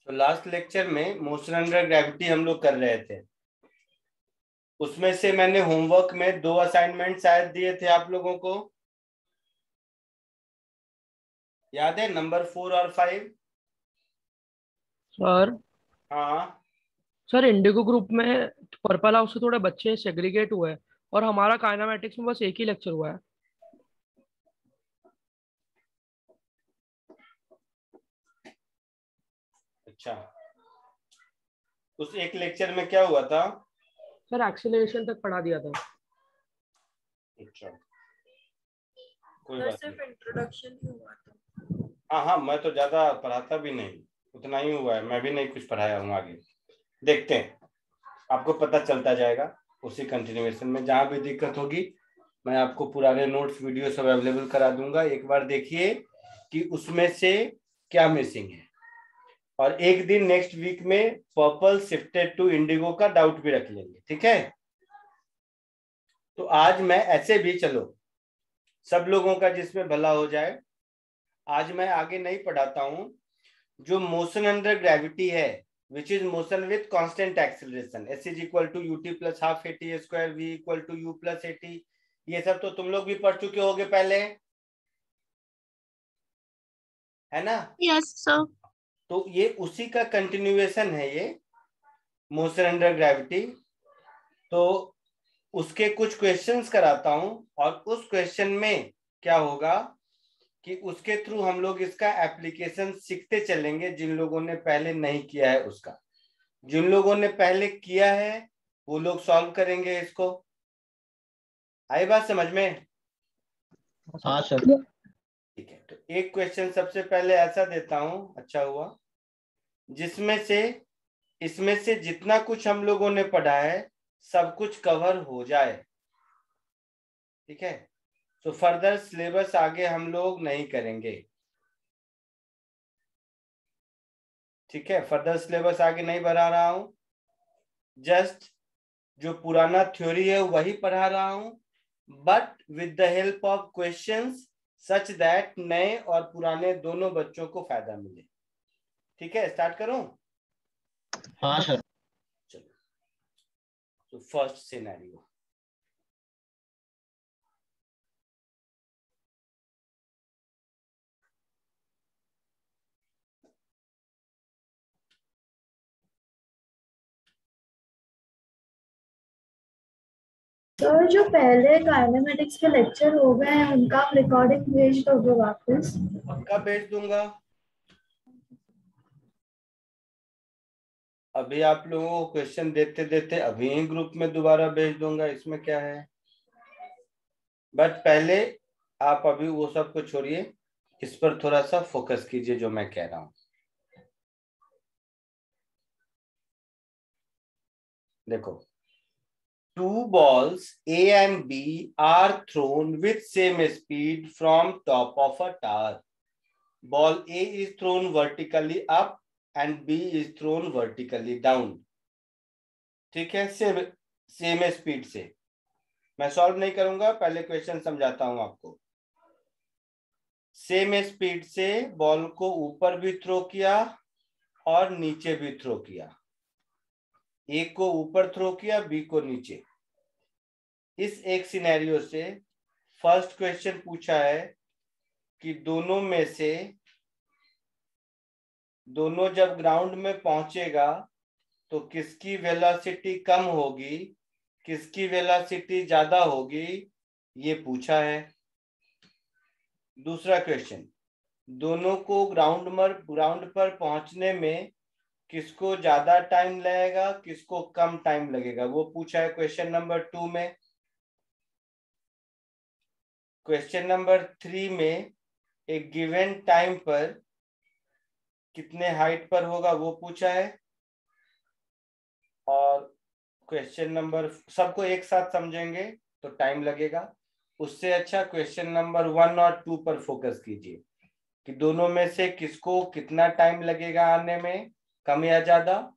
तो last lecture में motion under gravity हम लोग कर रहे थे। उसमें से मैंने होमवर्क में 2 असाइनमेंट शायद दिए थे आप लोगों को, याद है? नंबर 4 और 5। सर हाँ सर इंडिगो ग्रुप में पर्पल हाउस से थोड़े बच्चे सेग्रीगेट हुए हैं और हमारा काइनामेटिक्स में बस एक ही लेक्चर हुआ है। अच्छा, उस एक लेक्चर में क्या हुआ था? सर एक्सीलरेशन तक पढ़ा दिया था। अच्छा, कोई सर बात सिर्फ नहीं। इंट्रोडक्शन ही हुआ था। हाँ हाँ, मैं तो ज्यादा पढ़ाता भी नहीं, उतना ही हुआ है। मैं भी नहीं कुछ पढ़ाया हूँ। आगे देखते हैं, आपको पता चलता जाएगा उसी कंटिन्यूएशन में। जहां भी दिक्कत होगी मैं आपको पुराने नोट्स वीडियो सब अवेलेबल करा दूंगा। एक बार देखिए कि उसमें से क्या मिसिंग है, और एक दिन नेक्स्ट वीक में पर्पल शिफ्टेड टू इंडिगो का डाउट भी रख लेंगे, ठीक है? तो आज मैं ऐसे भी, चलो सब लोगों का जिसमें भला हो जाए, आज मैं आगे नहीं पढ़ाता हूं। जो मोशन अंडर ग्रेविटी है, which is motion with constant acceleration, s is equal to ut plus half a t square, v equal to u plus a t, ये सब तो तुम लोग भी पढ़ चुके होगे पहले, है ना? Yes sir. तो ये उसी का कंटिन्यूएशन है, ये मोशन अंडर ग्रेविटी। तो उसके कुछ क्वेश्चंस कराता हूं, और उस क्वेश्चन में क्या होगा कि उसके थ्रू हम लोग इसका एप्लीकेशन सीखते चलेंगे। जिन लोगों ने पहले नहीं किया है उसका, जिन लोगों ने पहले किया है वो लोग सॉल्व करेंगे इसको। आई बात समझ में? हाँ सर। ठीक है, तो एक क्वेश्चन सबसे पहले ऐसा देता हूं, अच्छा हुआ, जिसमें से इसमें से जितना कुछ हम लोगों ने पढ़ा है सब कुछ कवर हो जाए, ठीक है? तो फर्दर सिलेबस आगे हम लोग नहीं करेंगे, ठीक है? फर्दर सिलेबस आगे नहीं बढ़ा रहा हूं, जस्ट जो पुराना थ्योरी है वही पढ़ा रहा हूं, but with the help of questions such that नए और पुराने दोनों बच्चों को फायदा मिले। ठीक है, स्टार्ट करूं? हाँ सर। चलो, तो फर्स्ट सिनेरियो, सर जो पहले काइनेमेटिक्स के लेक्चर हो गए हैं उनका आप रिकॉर्डिंग भेज दोगे वापस? पक्का भेज दूंगा। अभी आप लोगों को क्वेश्चन देते देते अभी ही ग्रुप में दोबारा भेज दूंगा, इसमें क्या है? बट पहले आप अभी वो सब को छोड़िए, इस पर थोड़ा सा फोकस कीजिए जो मैं कह रहा हूं। देखो, 2 balls A and B are thrown with same speed from top of a tower. Ball A is thrown vertically up and B is thrown vertically down. ठीक है, सेम स्पीड से। मैं सॉल्व नहीं करूंगा, पहले क्वेश्चन समझाता हूं आपको। सेम स्पीड से बॉल को ऊपर भी थ्रो किया और नीचे भी थ्रो किया। ए को ऊपर थ्रो किया, बी को नीचे। इस एक सिनेरियो से फर्स्ट क्वेश्चन पूछा है कि दोनों जब ग्राउंड में पहुंचेगा तो किसकी वेलोसिटी कम होगी, किसकी वेलोसिटी ज्यादा होगी, ये पूछा है। दूसरा क्वेश्चन, दोनों को ग्राउंड पर पहुंचने में किसको ज्यादा टाइम लगेगा, किसको कम टाइम लगेगा, वो पूछा है क्वेश्चन नंबर 2 में। क्वेश्चन नंबर 3 में एक गिवन टाइम पर कितने हाइट पर होगा वो पूछा है। और क्वेश्चन नंबर, सबको एक साथ समझेंगे तो टाइम लगेगा, उससे अच्छा क्वेश्चन नंबर 1 और 2 पर फोकस कीजिए कि दोनों में से किसको कितना टाइम लगेगा आने में, कम या ज्यादा,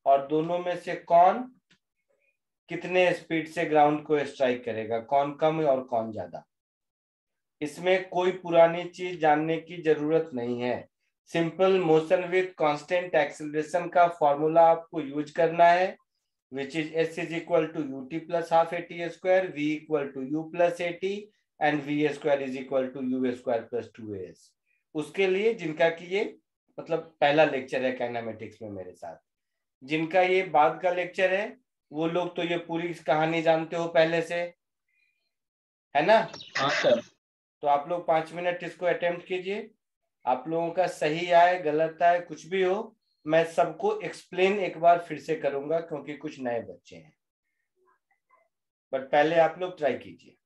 और दोनों में से कौन कितने स्पीड से ग्राउंड को स्ट्राइक करेगा, कौन कम और कौन ज्यादा। इसमें कोई पुरानी चीज जानने की जरूरत नहीं है, simple motion with constant acceleration का फॉर्मूला आपको यूज करना है, which is s is equal to ut plus half at square, v equal to u plus at, and v square is equal to u square plus 2as। उसके लिए जिनका कि ये मतलब पहला लेक्चर है काइनेमेटिक्स में मेरे साथ, जिनका ये बाद का लेक्चर है वो लोग तो ये पूरी कहानी जानते हो पहले से, है ना? हाँ सर। तो आप लोग 5 मिनट इसको अटेम्प्ट कीजिए। आप लोगों का सही आए गलत आए कुछ भी हो, मैं सबको एक्सप्लेन एक बार फिर से करूंगा क्योंकि कुछ नए बच्चे हैं, बट पहले आप लोग ट्राई कीजिए।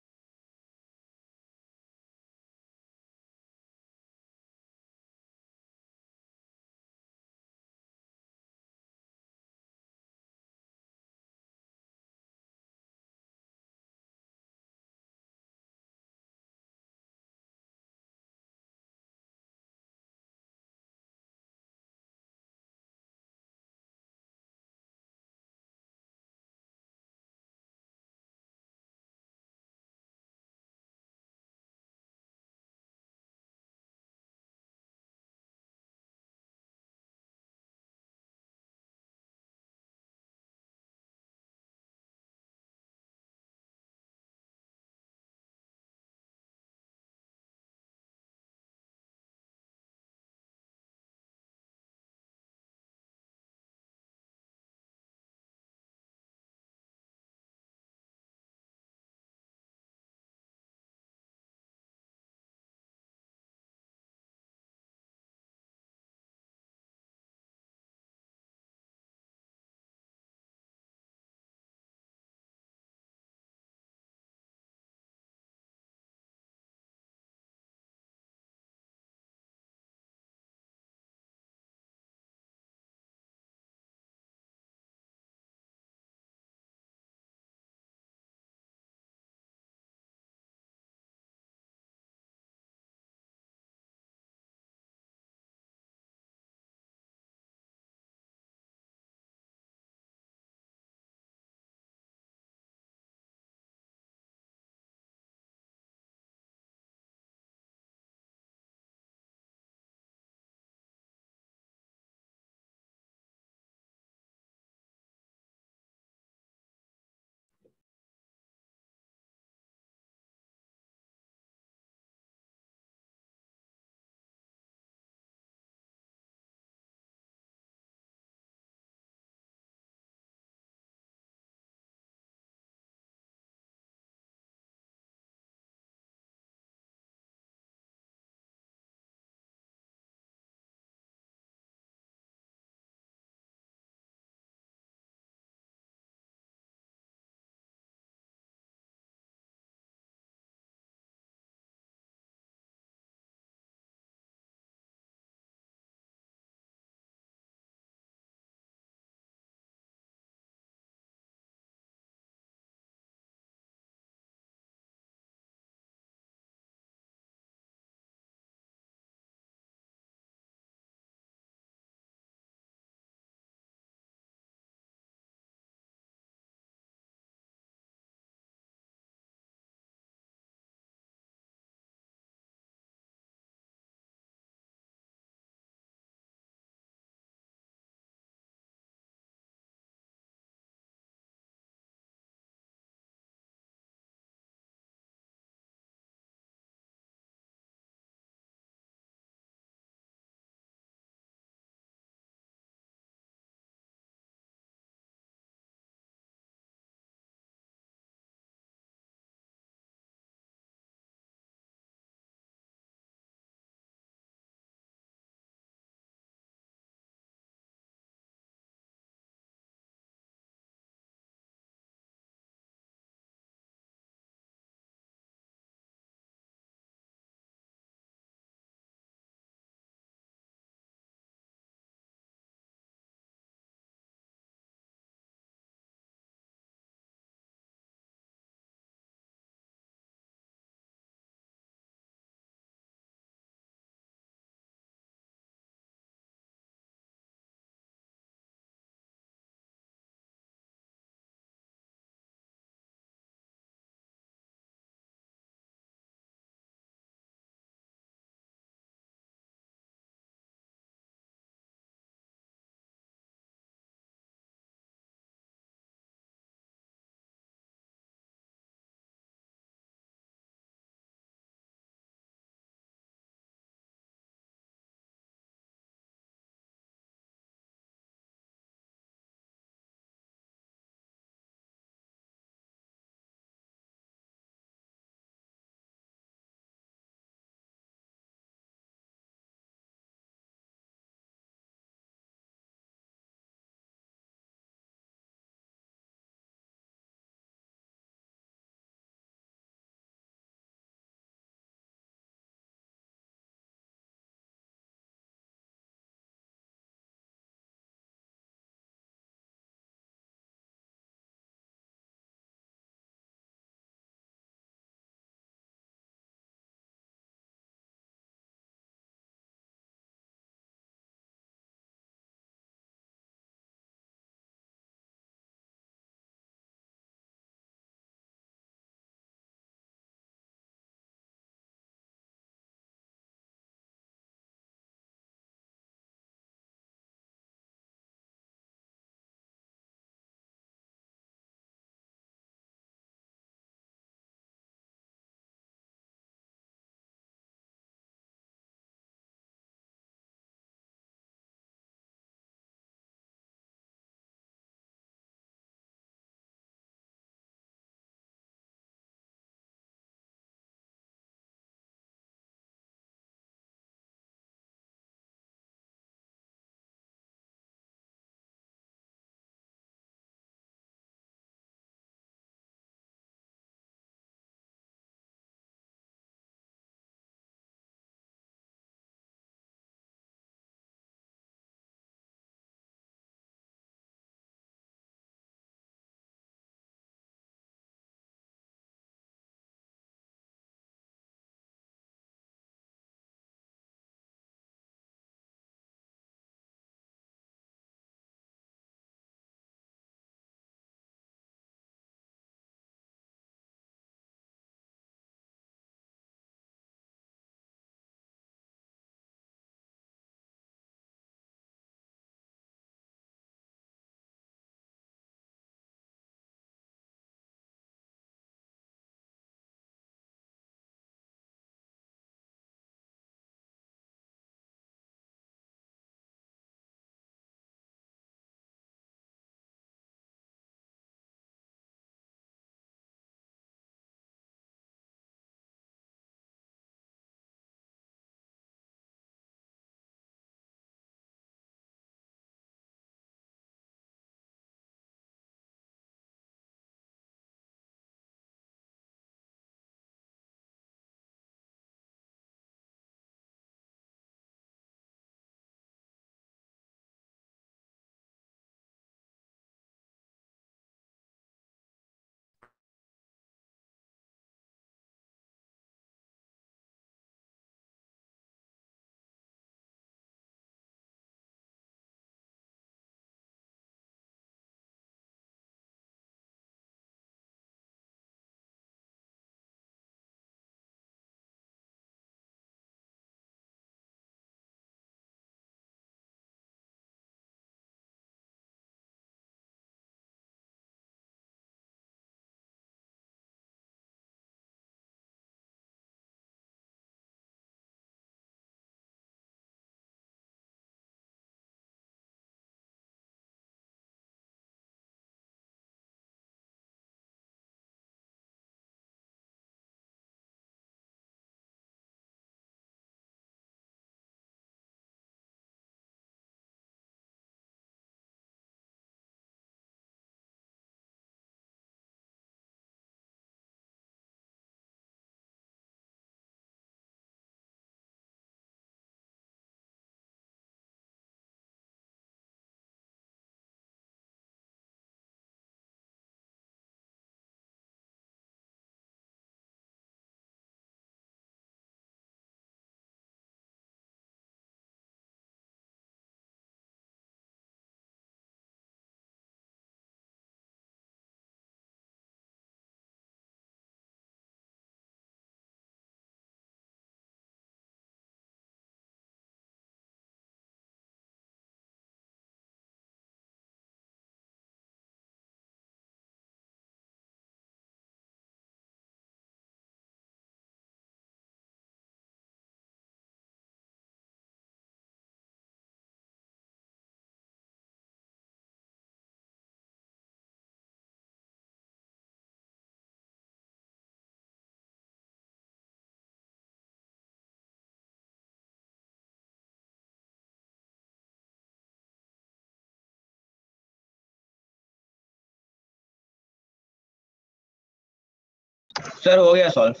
सर हो गया सॉल्व।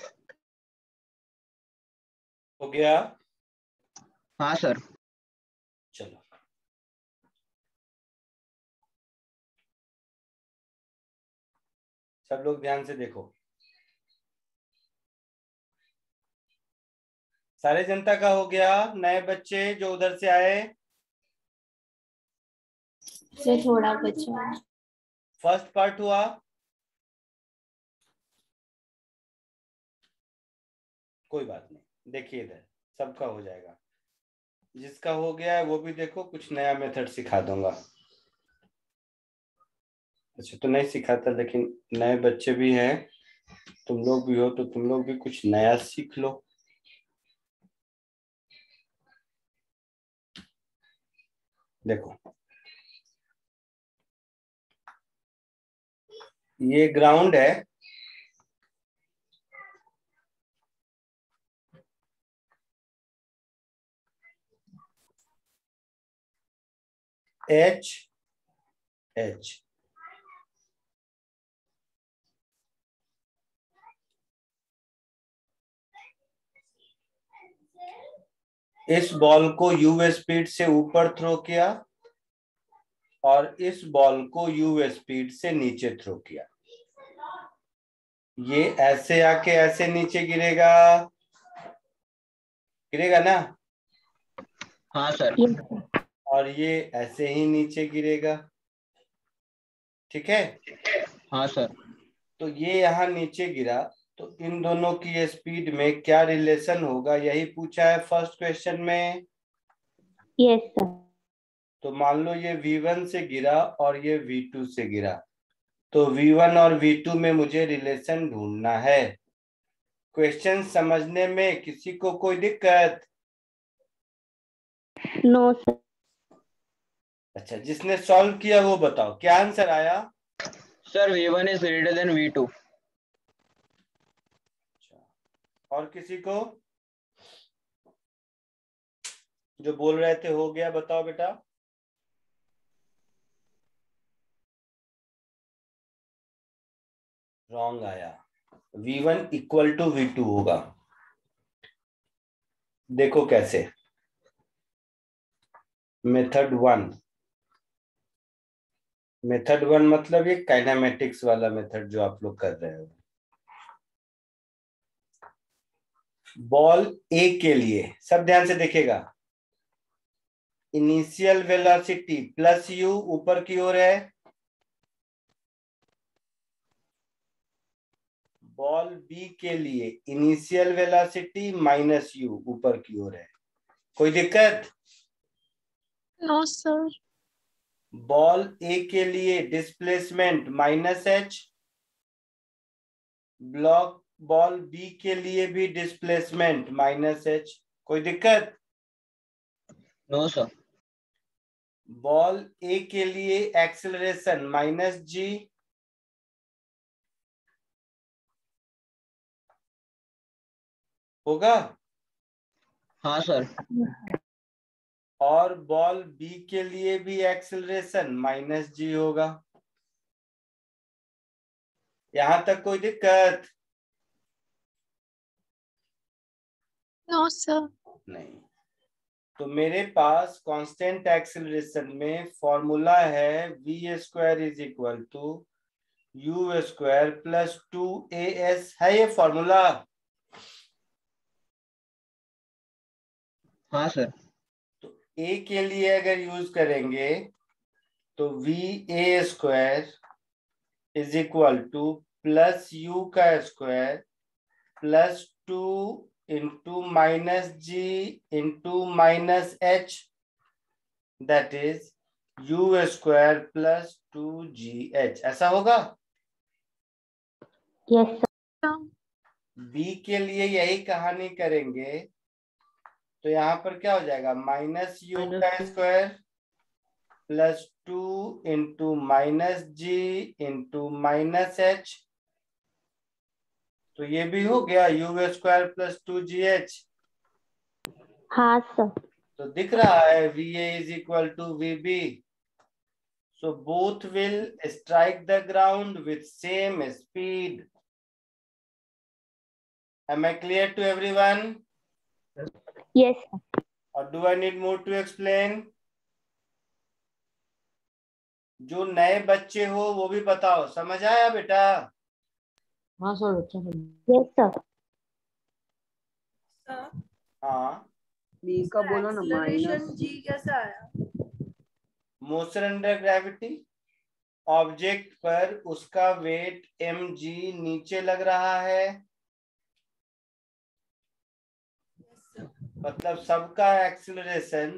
हो गया? हाँ सर। चलो सब लोग ध्यान से देखो। सारे जनता का हो गया? नए बच्चे जो उधर से आए? से थोड़ा बचा है। फर्स्ट पार्ट हुआ? कोई बात नहीं, देखिए इधर सबका हो जाएगा। जिसका हो गया है वो भी देखो, कुछ नया मेथड सिखा दूंगा। अच्छा तो नहीं सिखाता, लेकिन नए बच्चे भी हैं, तुम लोग भी हो, तो तुम लोग भी कुछ नया सीख लो। देखो ये ग्राउंड है, एच एच। इस बॉल को यू स्पीड से ऊपर थ्रो किया और इस बॉल को यू स्पीड से नीचे थ्रो किया। ये ऐसे आके ऐसे नीचे गिरेगा, गिरेगा ना? हाँ सर। और ये ऐसे ही नीचे गिरेगा, ठीक है? हाँ सर। तो ये यहाँ नीचे गिरा, तो इन दोनों की स्पीड में क्या रिलेशन होगा, यही पूछा है फर्स्ट क्वेश्चन में। Yes sir. तो मान लो ये V1 से गिरा और ये V2 से गिरा, तो V1 और V2 में मुझे रिलेशन ढूंढना है। क्वेश्चन समझने में किसी को कोई दिक्कत? No sir. अच्छा, जिसने सॉल्व किया वो बताओ क्या आंसर आया? Sir V1 is greater than V2। और किसी को जो बोल रहे थे हो गया, बताओ बेटा। रॉन्ग आया, V1 इक्वल टू V2 होगा। देखो कैसे, मेथड वन। मेथड वन मतलब ये काइनेमेटिक्स वाला मेथड जो आप लोग कर रहे हो। बॉल ए के लिए सब ध्यान से देखेगा। इनिशियल वेलोसिटी प्लस यू ऊपर की ओर है, बॉल बी के लिए इनिशियल वेलोसिटी माइनस यू ऊपर की ओर है। कोई दिक्कत? No sir. बॉल ए के लिए displacement minus h, block ball b के लिए भी डिस्प्लेसमेंट माइनस एच। कोई दिक्कत? No sir. बॉल ए के लिए एक्सेलरेशन माइनस जी, होगा? हाँ सर। और बॉल बी के लिए भी एक्सेलरेशन माइनस जी होगा। यहां तक कोई दिक्कत? No sir. नहीं। तो मेरे पास कांस्टेंट एक्सेलरेशन में फॉर्मूला है v² is equal to u² plus 2as, है ये फॉर्मूला? हाँ सर। तो a के लिए अगर यूज करेंगे तो va² is equal to plus u का square plus 2 into minus g into minus h, that is u² plus 2gh। ऐसा होगा? Yes sir. बी के लिए यही कहानी करेंगे, तो यहाँ पर क्या हो जाएगा, माइनस यू का square plus 2 into minus g into minus H. तो ये भी हो गया u² प्लस 2gh। हाँ सर। तो दिख रहा है va is equal to vb, so both will strike the ground with same speed। Am I clear to everyone? Yes, sir. Or do I need more to explain? जो नए बच्चे हो वो भी बताओ, समझ आया बेटा? हाँ सर, अच्छा सर। Yes, sir. हाँ, बी का बोलो ना, एक्सीलरेशन माइनस। जी कैसे आया? मोशन अंडर ग्रेविटी, ऑब्जेक्ट पर उसका वेट mg नीचे लग रहा है, मतलब सबका एक्सीलरेशन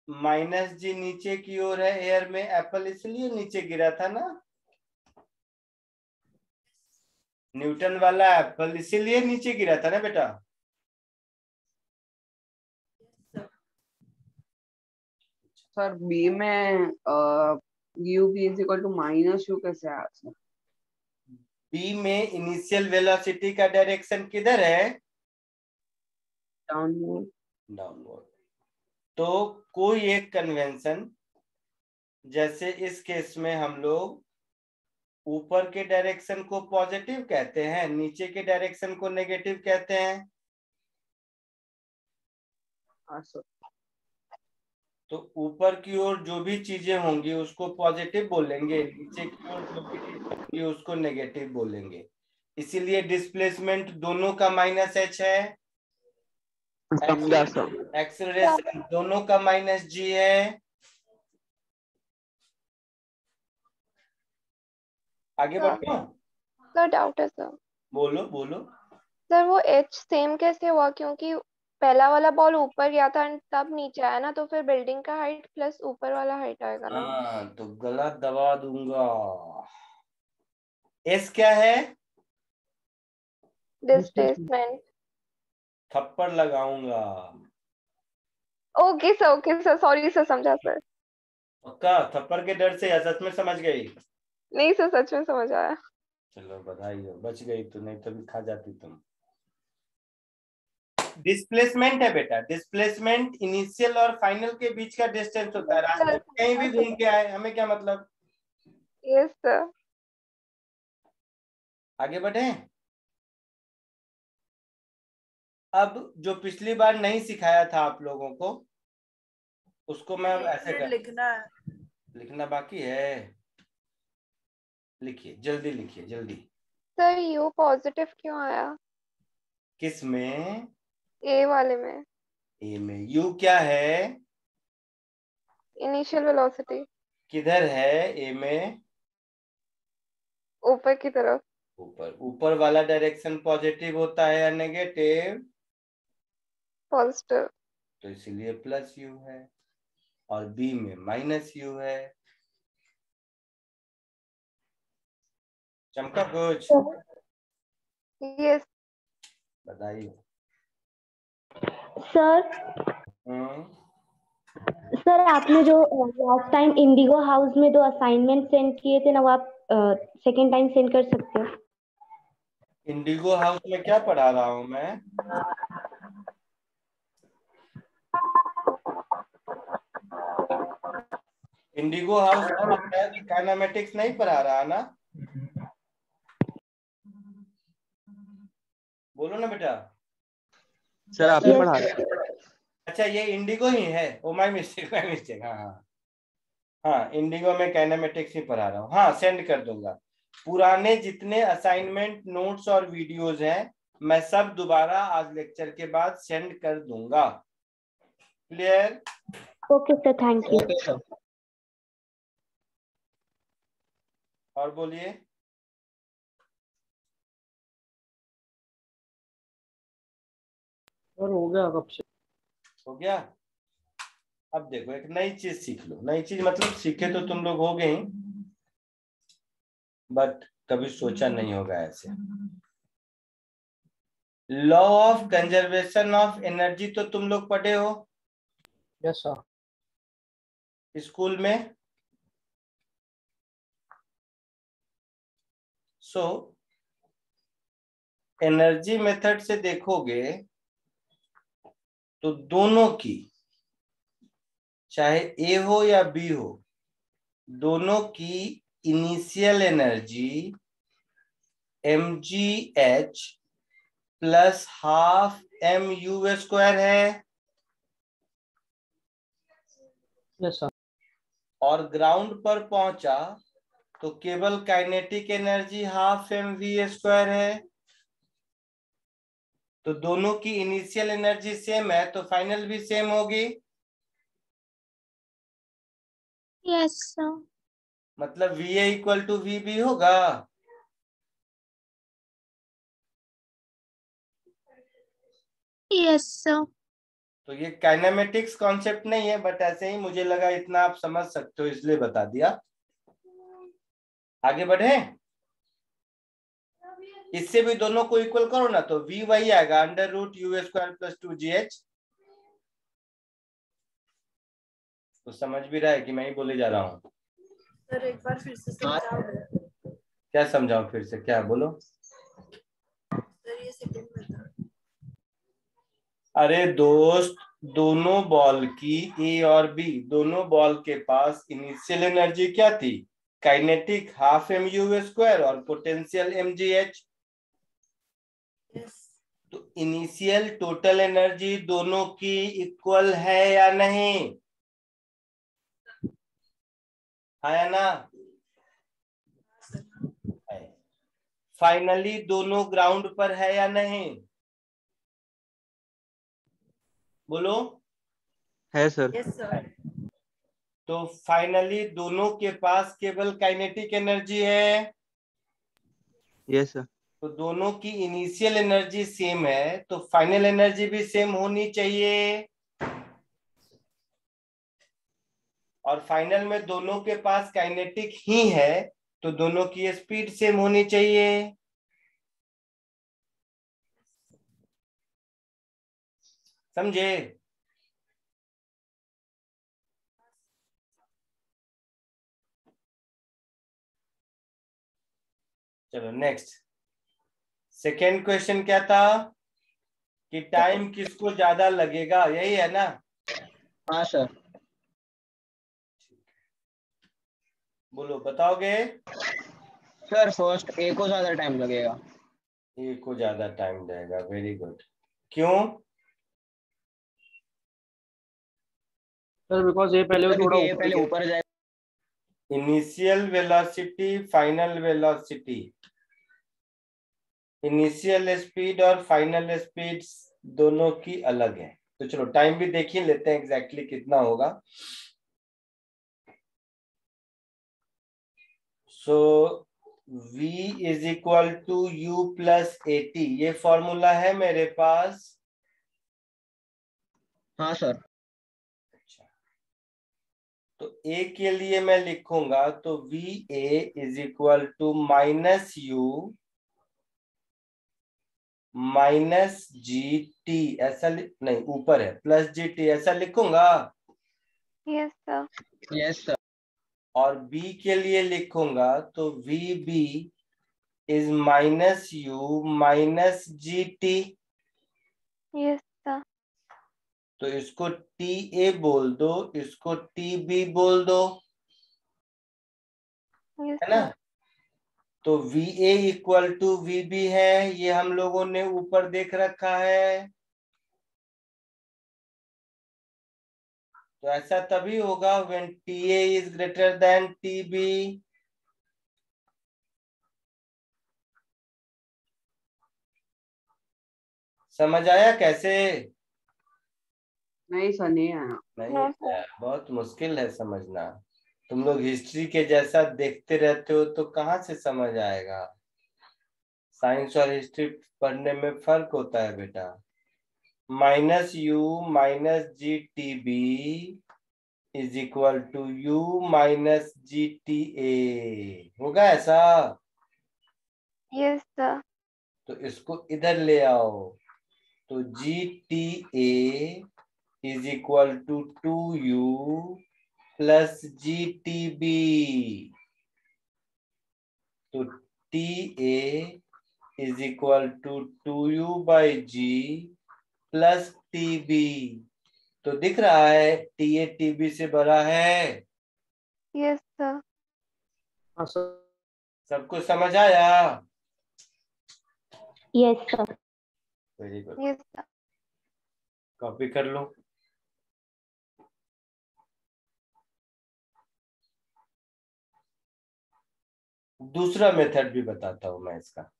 -g नीचे की ओर है एयर में। एप्पल इसलिए नीचे गिरा था ना, न्यूटन वाला एप्पल इसीलिए नीचे गिरा था ना बेटा। सर बी में u b is equal to minus u कैसे आया सर? बी में इनिशियल वेलोसिटी का डायरेक्शन किधर है? डाउनवर्ड। डाउनवर्ड। तो कोई एक कन्वेंशन, जैसे इस केस में हम लोग ऊपर के डायरेक्शन को पॉजिटिव कहते हैं, नीचे के डायरेक्शन को नेगेटिव कहते हैं। हाँ सर। तो ऊपर की ओर जो भी चीजें होंगी उसको पॉजिटिव बोलेंगे, नीचे की ओर जो भी चीजें होंगी उसको नेगेटिव बोलेंगे। इसीलिए डिस्प्लेसमेंट दोनों का -h है, समझा सर। एक्सीलरेशन दोनों का -g है। आगे बढ़ो, सर डाउट है सर। बोलो बोलो। सर वो एच सेम कैसे हुआ, क्योंकि पहला वाला बॉल ऊपर गया था and तब नीचे आया ना, तो फिर बिल्डिंग का हाइट प्लस ऊपर वाला हाइट आएगा ना। हाँ, तो गला दबा दूंगा। एस क्या है? डिस्प्लेसमेंट। थप्पड़ लगाऊंगा। ओके सर, सॉरी सर, समझा सर। पक्का थप्पड़ के डर से या सच में समझ गई? नहीं सर, सच में समझ आया। चलो बधाई हो, बच गई, तो नहीं तो भी खा जाती तुम। डिस्प्लेसमेंट है बेटा, डिस्प्लेसमेंट इनिशियल और फाइनल के बीच का डिस्टेंस होता है। रास्ते में कहीं भी घूम के आए, हमें क्या मतलब। Yes sir. आगे बढ़े। अब जो पिछली बार नहीं सिखाया था आप लोगों को, उसको मैं अब ऐसे कर, लिखना है। लिखना बाकी है, लिखिए जल्दी, लिखिए जल्दी। सर यू पॉजिटिव क्यों आया? किस में? ए वाले में। ए में। यू क्या है? Initial velocity. किधर है ए में? ऊपर की तरफ। ऊपर। ऊपर वाला डायरेक्शन पॉजिटिव होता है या नेगेटिव? पॉजिटिव। तो इसीलिए +u है, और बी में -u है। चमका कुछ? यस बधाई हो। सर, सर आपने जो लास्ट टाइम इंडिगो हाउस में 2 असाइनमेंट सेंड किए थे ना, वो आप सेकेंड टाइम सेंड कर सकते हो? इंडिगो हाउस में क्या पढ़ा रहा हूँ मैं? इंडिगो हाउस में काइनेमेटिक्स नहीं पढ़ा रहा ना? बोलो ना बेटा। सर आप ही पढ़ा रहे हैं। अच्छा, ये इंडिगो ही है। Oh my mistake, my mistake. हाँ हाँ हाँ, इंडिगो में काइनेमेटिक्स ही पढ़ा रहा हूँ। हाँ, सेंड कर दूंगा। पुराने जितने असाइनमेंट नोट्स और वीडियोस हैं, मैं सब दोबारा आज लेक्चर के बाद सेंड कर दूंगा। Clear? Okay sir, thank you. Okay sir. और बोलिए। और हो गया कब से? हो गया। अब देखो, एक नई चीज सीख लो। नई चीज मतलब सीखे तो तुम लोग हो गए ही, बट कभी सोचा नहीं होगा ऐसे। Law of conservation of energy तो तुम लोग पढ़े हो यस सर। स्कूल में। सो एनर्जी मेथड से देखोगे तो दोनों की, चाहे ए हो या बी हो, दोनों की initial energy mgh plus half mu² है, यस सर। और ग्राउंड पर पहुंचा तो केवल काइनेटिक एनर्जी हाफ mv² है। तो दोनों की इनिशियल एनर्जी सेम है, तो फाइनल भी सेम होगी। Yes sir. मतलब VA इक्वल टू VB होगा। Yes sir. तो ये काइनेमेटिक्स कॉन्सेप्ट नहीं है, बट ऐसे ही मुझे लगा इतना आप समझ सकते हो इसलिए बता दिया। आगे बढ़े, इससे भी दोनों को इक्वल करो ना, तो V वही आएगा √U² + 2GH। तो समझ भी रहा है कि मैं ही बोले जा रहा हूँ? सर एक बार फिर से समझाओगे? क्या समझाऊं फिर से, क्या बोलो? सर ये सेकंड मेथड। अरे दोस्त, दोनों बॉल की A और B, दोनों बॉल के पास इनिशियल एनर्जी क्या थी? काइनेटिक हाफ mu² और पोटेंशियल mgh। यस। तो इनिशियल टोटल एनर्जी दोनों की इक्वल है या नहीं? है ना? फाइनली दोनों ग्राउंड पर है या नहीं? बोलो। है सर। Yes sir. तो फाइनली दोनों के पास केवल काइनेटिक एनर्जी है। Yes sir. तो दोनों की इनिशियल एनर्जी सेम है, तो फाइनल एनर्जी भी सेम होनी चाहिए। और फाइनल में दोनों के पास काइनेटिक ही है, तो दोनों की स्पीड सेम होनी चाहिए। समझे? चलो नेक्स्ट। सेकेंड क्वेश्चन क्या था कि टाइम किसको ज्यादा लगेगा, यही है ना? हाँ सर। बोलो, बताओगे? सर फर्स्ट A को ज्यादा टाइम लगेगा। ए को ज्यादा टाइम जाएगा, वेरी गुड। क्यों? सर बिकॉज ये पहले सर थोड़ा क्योंकि A ऊपर पहले गया। ऊपर जाएगा। Initial velocity, final velocity, initial speed और फाइनल स्पीड दोनों की अलग है। तो चलो टाइम भी देख ही लेते हैं एग्जैक्टली कितना होगा। सो V = U + AT, ये फॉर्मूला है मेरे पास। हाँ सर। अच्छा, तो A के लिए मैं लिखूंगा तो VA = -U -GT, ऐसा नहीं, ऊपर है +GT, ऐसा लिखूंगा। Yes sir. Yes sir. और B के लिए लिखूंगा तो VB = -U -GT। Yes sir. तो इसको TA बोल दो, इसको TB बोल दो, यस है ना? सर। तो VA = VB है, ये हम लोगों ने ऊपर देख रखा है। तो ऐसा तभी होगा when TA is greater than TB। समझ आया कैसे? नहीं सर, नहीं आया। नहीं नो सर। आया, बहुत मुश्किल है समझना। तुम लोग हिस्ट्री के जैसा देखते रहते हो तो कहाँ से समझ आएगा? साइंस और हिस्ट्री पढ़ने में फर्क होता है बेटा। -U -GTB = U -GTA, होगा ऐसा? Yes sir. तो इसको इधर ले आओ, तो GTA = 2U + GTB। तो TA = 2U/G + TB। तो दिख रहा है TA TB से बड़ा है। Yes sir. हाँ सर। सबको समझ आया? Yes sir. Very good, yes sir. Copy कर लो। दूसरा मेथड भी बताता हूं मैं इसका।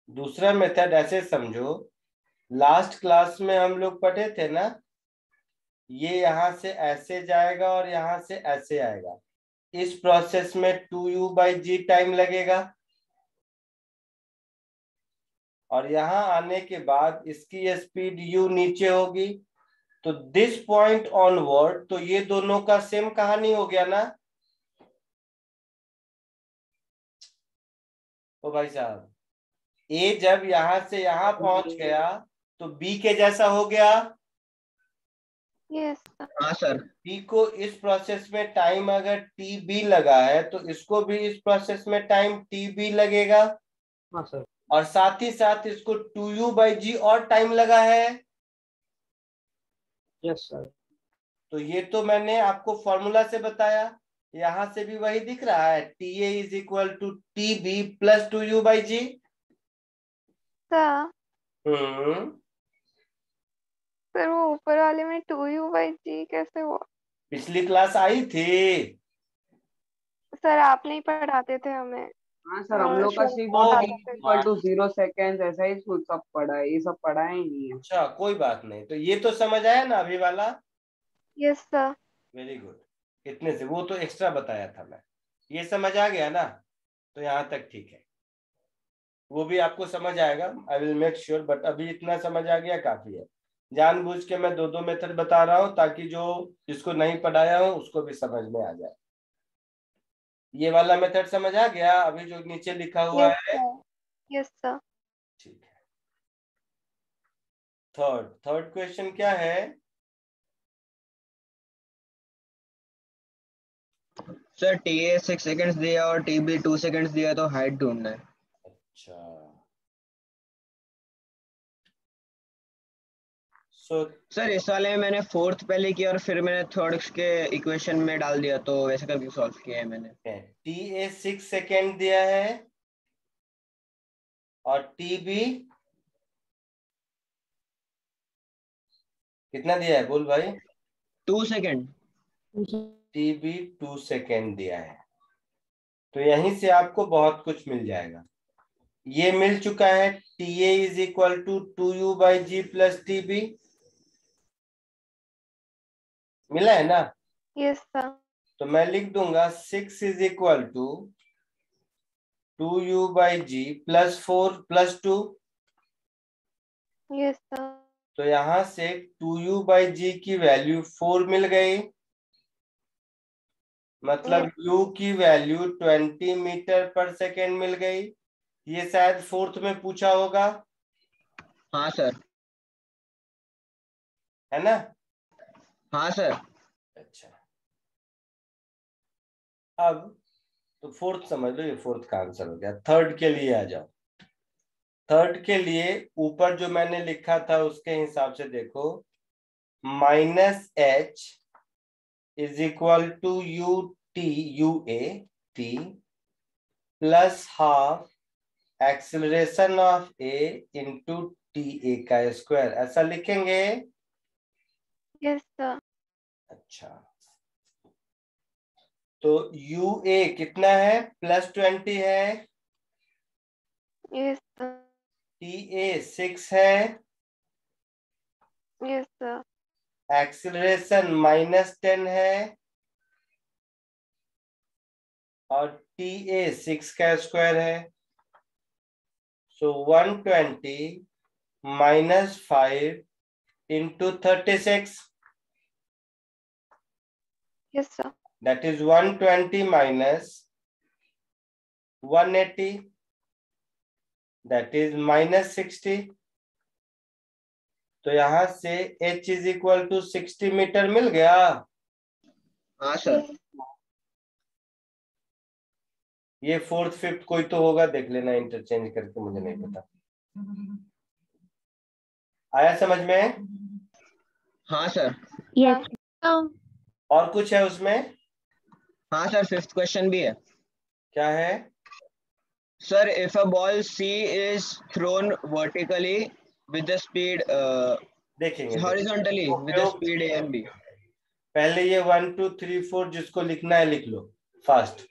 दूसरा मेथड ऐसे समझो, लास्ट क्लास में हम लोग पढ़े थे ना, ये यहां से ऐसे जाएगा और यहां से ऐसे आएगा। इस प्रोसेस में 2u/g टाइम लगेगा, और यहां आने के बाद इसकी स्पीड u नीचे होगी। तो दिस पॉइंट ऑनवर्ड, तो ये दोनों का सेम कहानी हो गया ना। ओ भाई साहब, ए जब यहां से यहां पहुंच गया तो बी के जैसा हो गया। Yes sir. हाँ सर। बी को इस प्रोसेस में टाइम अगर टी बी लगा है तो इसको भी इस प्रोसेस में टाइम टी बी लगेगा। हाँ सर। और साथ ही साथ इसको 2u/g और टाइम लगा है। Yes sir. तो ये तो मैंने आपको फॉर्मूला से बताया, यहां से भी वही दिख रहा है, TA is equal to TB plus 2u/g। Sir sir वो ऊपर वाले में 2u/g कैसे हुआ? पिछली क्लास आई थी। सर आप नहीं पढ़ाते थे हमें। हाँ सर, हम लोग का सिर्फ वो पढ़ाते t थे। इक्वल टू 0 सेकेंड ऐसा ही कुछ सब पढ़ा है, ये सब पढ़ा ही नहीं है। अच्छा कोई बात नहीं, तो ये तो समझ आया ना अभी वाला। Yes sir. वेरी गुड, इतने से वो तो एक्स्ट्रा बताया था मैं, ये समझ आ गया ना, तो यहाँ तक ठीक है। वो भी आपको समझ आएगा, I will make sure, but अभी इतना समझ आ गया काफी है। जानबूझ के मैं दो दो मेथड बता रहा हूँ ताकि जो जिसको नहीं पढ़ाया हो उसको भी समझ में आ जाए। ये वाला मेथड समझ आ गया, अभी जो नीचे लिखा हुआ यस है। सर। Yes sir. ठीक है। थर्ड क्वेश्चन क्या है? सर TA 6 सेकंड्स दिया और TB 2 सेकंड्स दिया, तो हाइट ढूंढना है। अच्छा सर इस वाले में मैंने फोर्थ पहले किया और फिर मैंने थर्ड के इक्वेशन में डाल दिया, तो वैसे करके सॉल्व किया है मैंने। TA 6 सेकेंड दिया है और TB कितना दिया है बोल भाई? 2 सेकंड। TB 2 सेकेंड दिया है। तो यहीं से आपको बहुत कुछ मिल जाएगा। ये मिल चुका है, TA is equal to 2u/g plus TB, मिला है ना? Yes sir. तो मैं लिख दूंगा 6 is equal to 2u/g plus 4 plus 2। Yes sir. तो यहां से 2u/g की वैल्यू 4 मिल गई, मतलब u की वैल्यू 20 मीटर पर सेकेंड मिल गई। ये शायद फोर्थ में पूछा होगा, हाँ सर। है ना? हाँ सर। अच्छा, अब तो फोर्थ समझ लो, ये फोर्थ का आंसर हो गया। थर्ड के लिए आ जाओ। थर्ड के लिए ऊपर जो मैंने लिखा था उसके हिसाब से देखो, -h is equal to UA T plus half acceleration of A into TA का स्क्वायर, ऐसा लिखेंगे। Yes sir. अच्छा, तो UA कितना है? +20 है। Yes sir. TA 6 है। Yes sir. एक्सेलरेशन -10 है और TA 6 का स्क्वायर है। सो 120 -5 into 36, yes sir. that is 120 minus 180, that is -60। तो यहां से h is equal to 60 metre मिल गया। हाँ सर। ये फोर्थ फिफ्थ कोई तो होगा, देख लेना इंटरचेंज करके, मुझे नहीं पता। आया समझ में? हाँ सर। यस। और कुछ है उसमें? हाँ सर, फिफ्थ क्वेश्चन भी है। क्या है? Sir, if a ball C is thrown vertically with the speed देखेंगे horizontally with the speed A and B. पहले ये 1 2 3 4 जिसको लिखना है लिख लो फास्ट।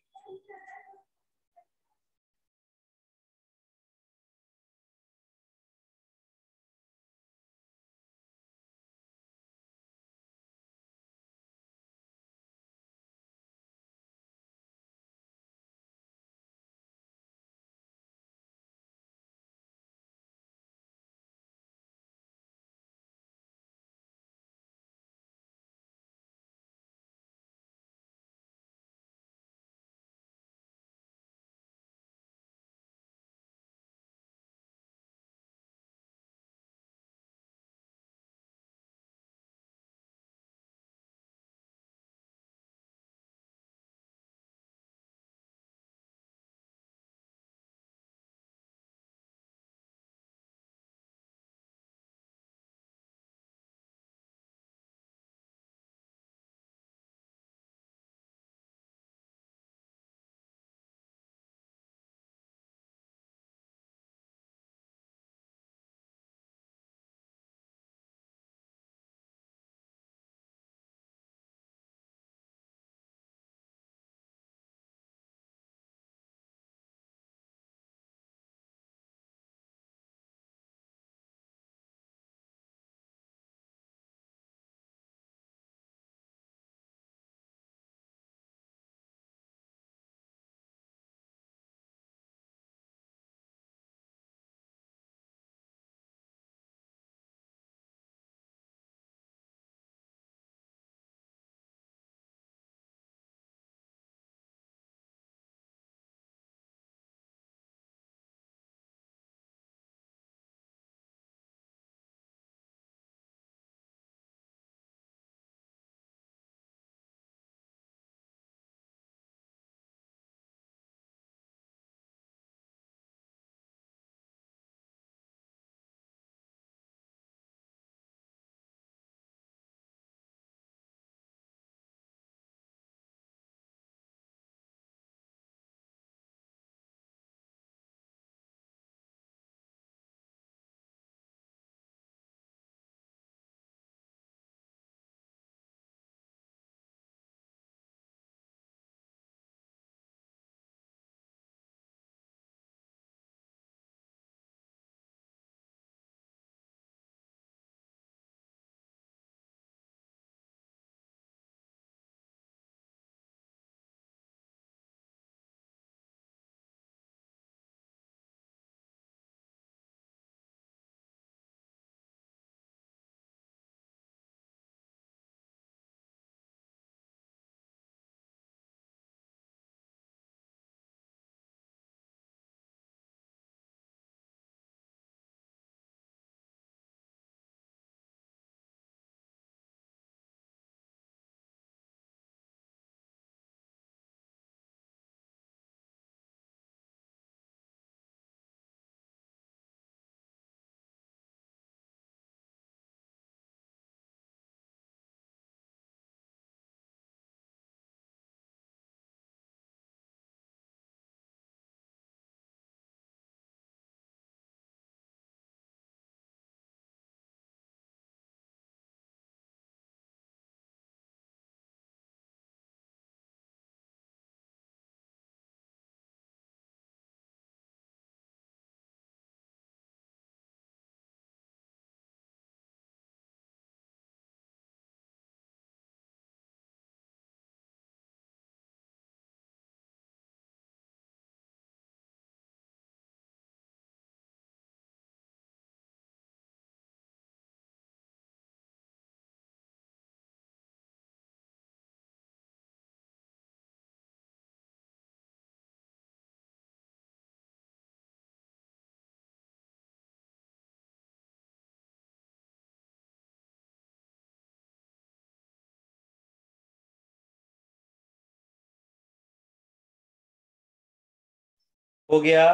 हो गया?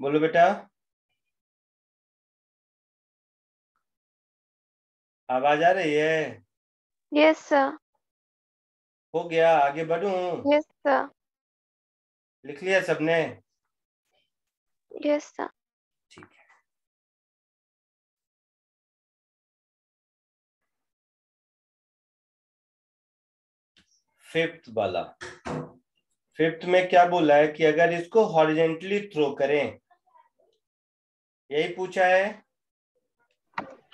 बोलो बेटा। आवाज आ रही है? Yes sir. हो गया? आगे बढ़ूं? Yes sir. लिख लिया सबने? Yes sir. ठीक है। फिफ्थ वाला, फिफ्थ में क्या बोला है कि अगर इसको हॉरिजेंटली थ्रो करें, यही पूछा है।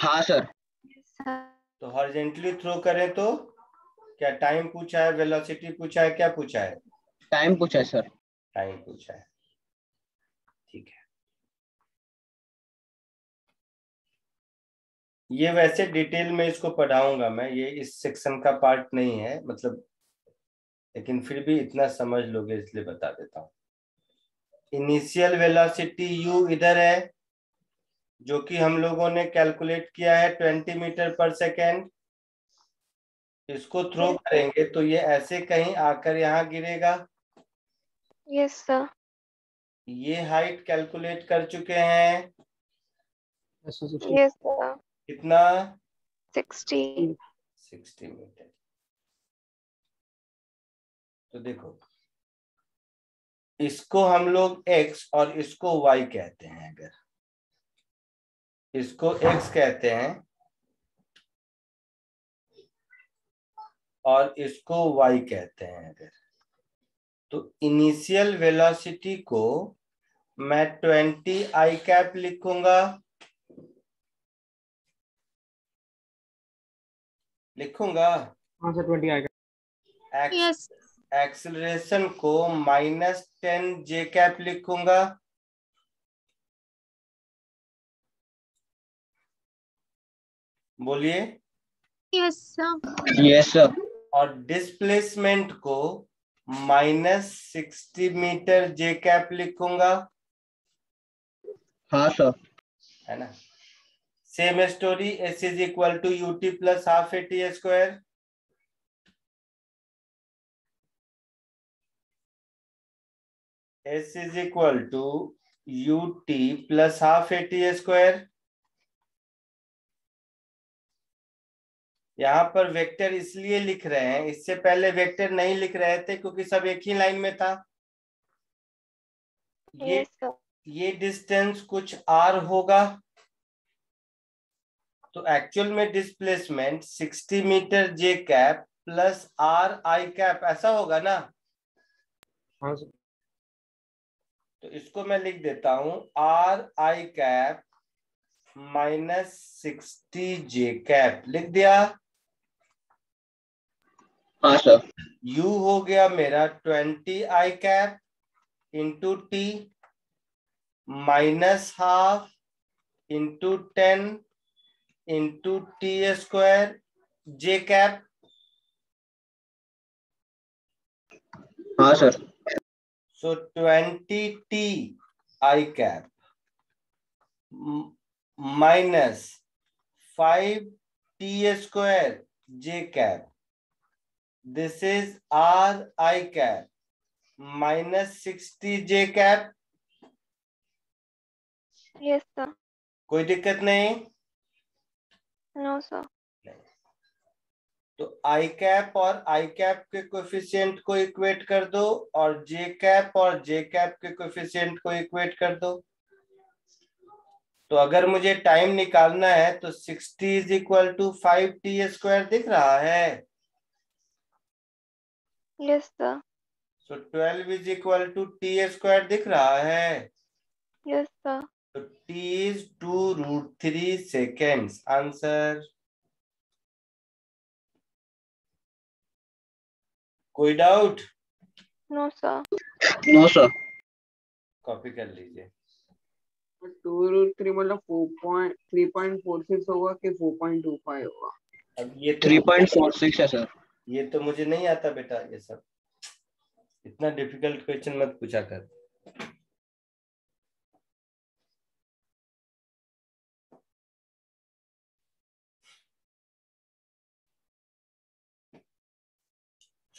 हाँ सर। तो हॉरिजेंटली थ्रो करें तो क्या टाइम पूछा है, वेलोसिटी पूछा है, क्या पूछा है? टाइम पूछा है सर। टाइम पूछा है। ठीक है। ये वैसे डिटेल में इसको पढ़ाऊंगा मैं, ये इस सेक्शन का पार्ट नहीं है मतलब, लेकिन फिर भी इतना समझ लोगे इसलिए बता देता हूँ। इनिशियल वेलोसिटी u इधर है, जो कि हम लोगों ने कैलकुलेट किया है 20 मीटर पर सेकेंड। इसको थ्रो करेंगे तो ये ऐसे कहीं आकर यहाँ गिरेगा। Yes sir. ये हाइट कैलकुलेट कर चुके हैं, यस सर। Yes sir. कितना? 60। 60 मीटर। तो देखो, इसको हम लोग x और इसको y कहते हैं। अगर इसको x कहते हैं और इसको y कहते हैं अगर, तो इनिशियल वेलोसिटी को मैं 20 आई कैप लिखूंगा। लिखूंगा। हाँ सर 20 आएगा। यस एक्सेलरेशन को -10 जे कैप लिखूंगा। बोलिए। Yes sir. Yes sir. और डिस्प्लेसमेंट को -60 मीटर जे कैप लिखूंगा, हाँ सर। है ना? Same story, s is equal to ut plus half AT square. s is equal to ut plus half AT square. यहाँ पर वेक्टर इसलिए लिख रहे हैं, इससे पहले वेक्टर नहीं लिख रहे थे क्योंकि सब एक ही लाइन में था। ये यस सर। ये डिस्टेंस कुछ r होगा, तो एक्चुअल में displacement 60 metre J cap plus r I cap ऐसा होगा ना? हाँ सर। तो इसको मैं लिख देता हूं r I cap -60 J cap, लिख दिया। हाँ सर। u हो गया मेरा 20 I cap into T -half into 10 into T square J cap. हाँ sir. So 20 I cap -5 square J cap, this is r I cap -60 J cap. Yes sir. कोई दिक्कत नहीं? No sir. तो I cap और I cap के coefficient को equate कर दो और जे कैप और जे कैप के कोएफिशिएंट को इक्वेट कर दो। तो अगर मुझे टाइम निकालना है तो 60 is equal to 5t square दिख रहा है। Yes sir. So 12 is equal to t square दिख रहा है। Yes sir. तो t इज 2√3 सेकेंड्स। आंसर। कोई doubt? No sir. No sir. Copy कर लीजिए। 2√3 मतलब 3.46 होगा कि 4.25 होगा? अब ये तो 3.46 है सर। ये तो मुझे नहीं आता बेटा, ये सब इतना डिफिकल्ट क्वेश्चन मत पूछा कर।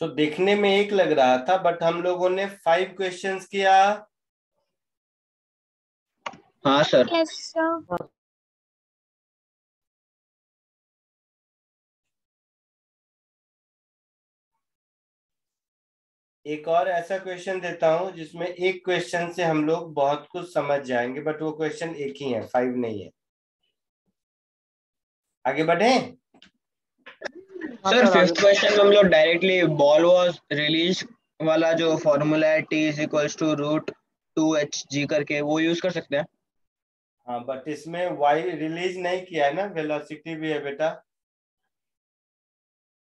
सो देखने में एक लग रहा था बट हम लोगों ने 5 क्वेश्चंस किया। हाँ सर। Yes sir. एक और ऐसा क्वेश्चन देता हूं जिसमें एक क्वेश्चन से हम लोग बहुत कुछ समझ जाएंगे, बट वो क्वेश्चन एक ही है, 5 नहीं है। आगे बढ़े। हाँ सर सर आगे। फिफ्थ क्वेश्चन में हम लोग डायरेक्टली बॉल वाज रिलीज वाला जो फॉर्मूला है t is equals to root 2hg करके वो यूज कर सकते हैं। हाँ, बट इसमें y रिलीज नहीं किया है ना, वेलोसिटी भी है बेटा।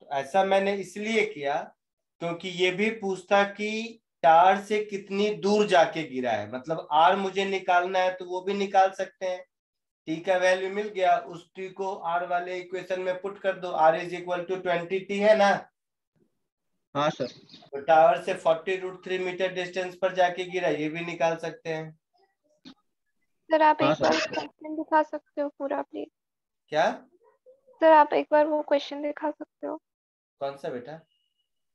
तो ऐसा मैंने इसलिए किया क्योंकि ये भी पूछता कि टार से कितनी दूर जाके गिरा है, मतलब r मुझे निकालना है तो वो भी निकाल सकते हैं। टी का वैल्यू मिल गया, उस टी को आर वाले इक्वेशन में पुट कर दो, are is equal to 20t है ना। हाँ सर। तो टावर से 40√3 मीटर डिस्टेंस पर जाके गिरा, ये भी निकाल सकते हैं। सर आप हाँ एक बार सर। क्वेश्चन दिखा सकते हो पूरा प्लीज। क्या? सर आप एक बार वो क्वेश्चन दिखा सकते हो? कौन सा बेटा?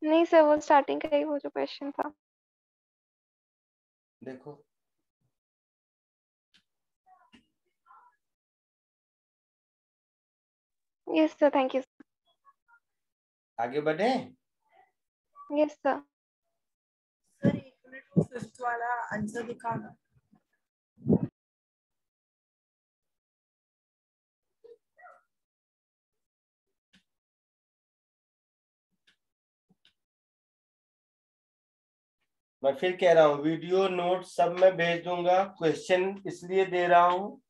नहीं सर, वो स्टार्टिंग का ही वो जो क्वेश्चन था। देखो, यस सर, थैंक यू। आगे बढ़े। Yes sir. सर 1 मिनट, वो फिफ्थ वाला आंसर दिखाना। मैं फिर कह रहा हूँ, वीडियो नोट सब मैं भेज दूंगा। क्वेश्चन इसलिए दे रहा हूँ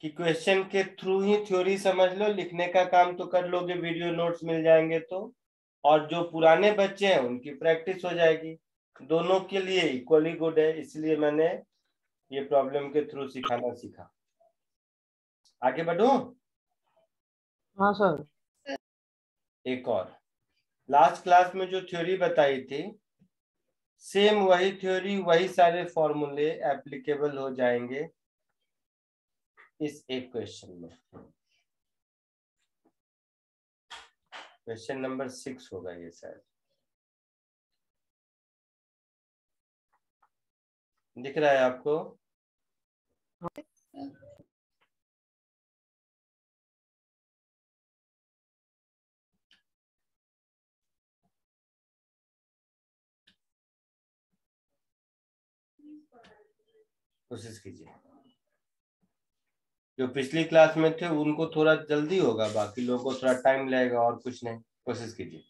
कि क्वेश्चन के थ्रू ही थ्योरी समझ लो, लिखने का काम तो कर लोगे, वीडियो नोट्स मिल जाएंगे तो। और जो पुराने बच्चे हैं उनकी प्रैक्टिस हो जाएगी। दोनों के लिए इक्वली गुड है, इसलिए मैंने ये प्रॉब्लम के थ्रू सिखाना सीखा। आगे बढ़ूं। हाँ सर। एक और, लास्ट क्लास में जो थ्योरी बताई थी, सेम वही थ्योरी, वही सारे फॉर्मूले एप्लीकेबल हो जाएंगे इस एक क्वेश्चन में। क्वेश्चन नंबर 6 होगा ये शायद। दिख रहा है आपको? कोशिश कीजिए। जो पिछली क्लास में थे उनको थोड़ा जल्दी होगा, बाकी लोगों को थोड़ा टाइम लगेगा, और कुछ नहीं। कोशिश कीजिए।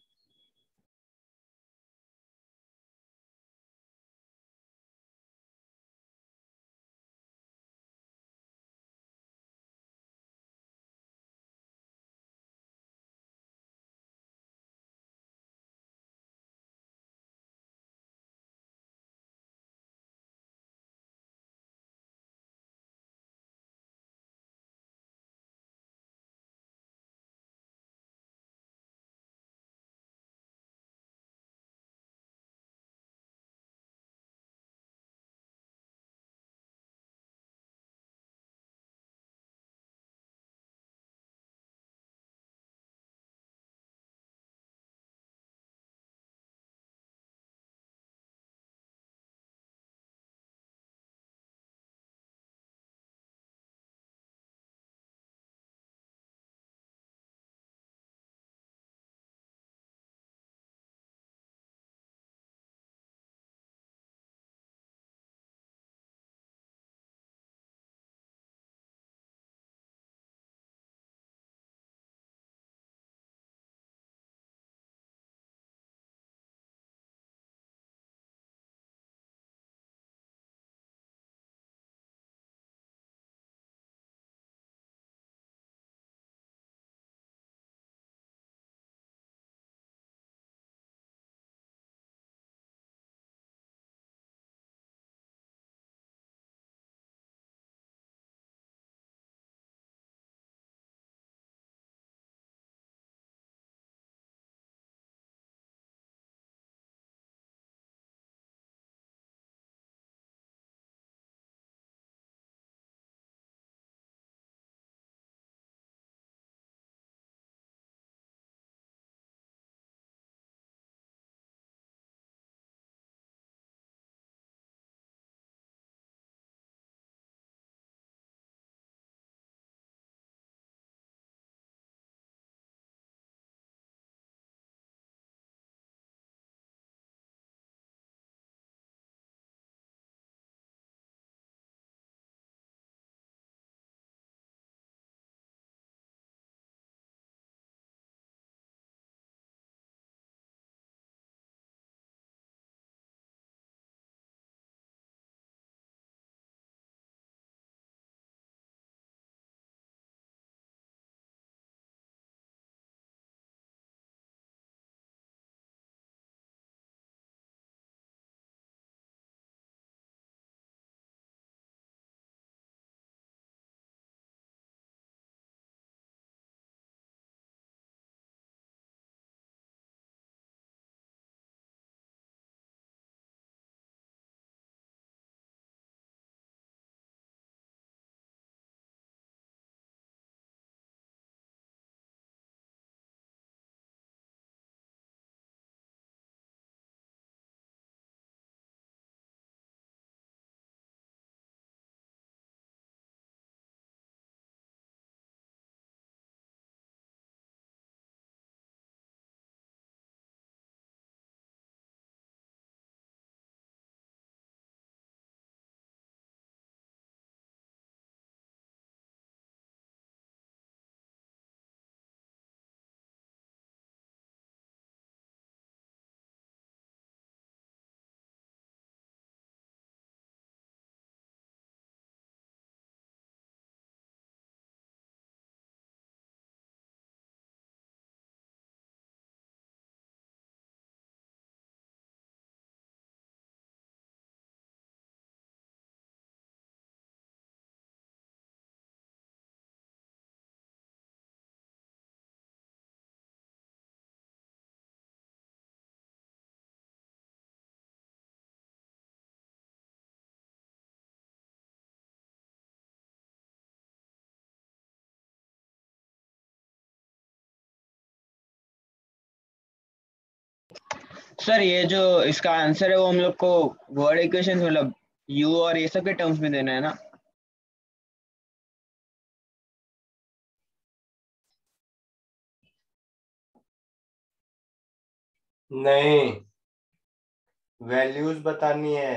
सर ये जो इसका आंसर है वो हम लोग को वर्ड इक्वेशन मतलब यू और ये सब के टर्म्स में देना है ना? नहीं, वैल्यूज बतानी है।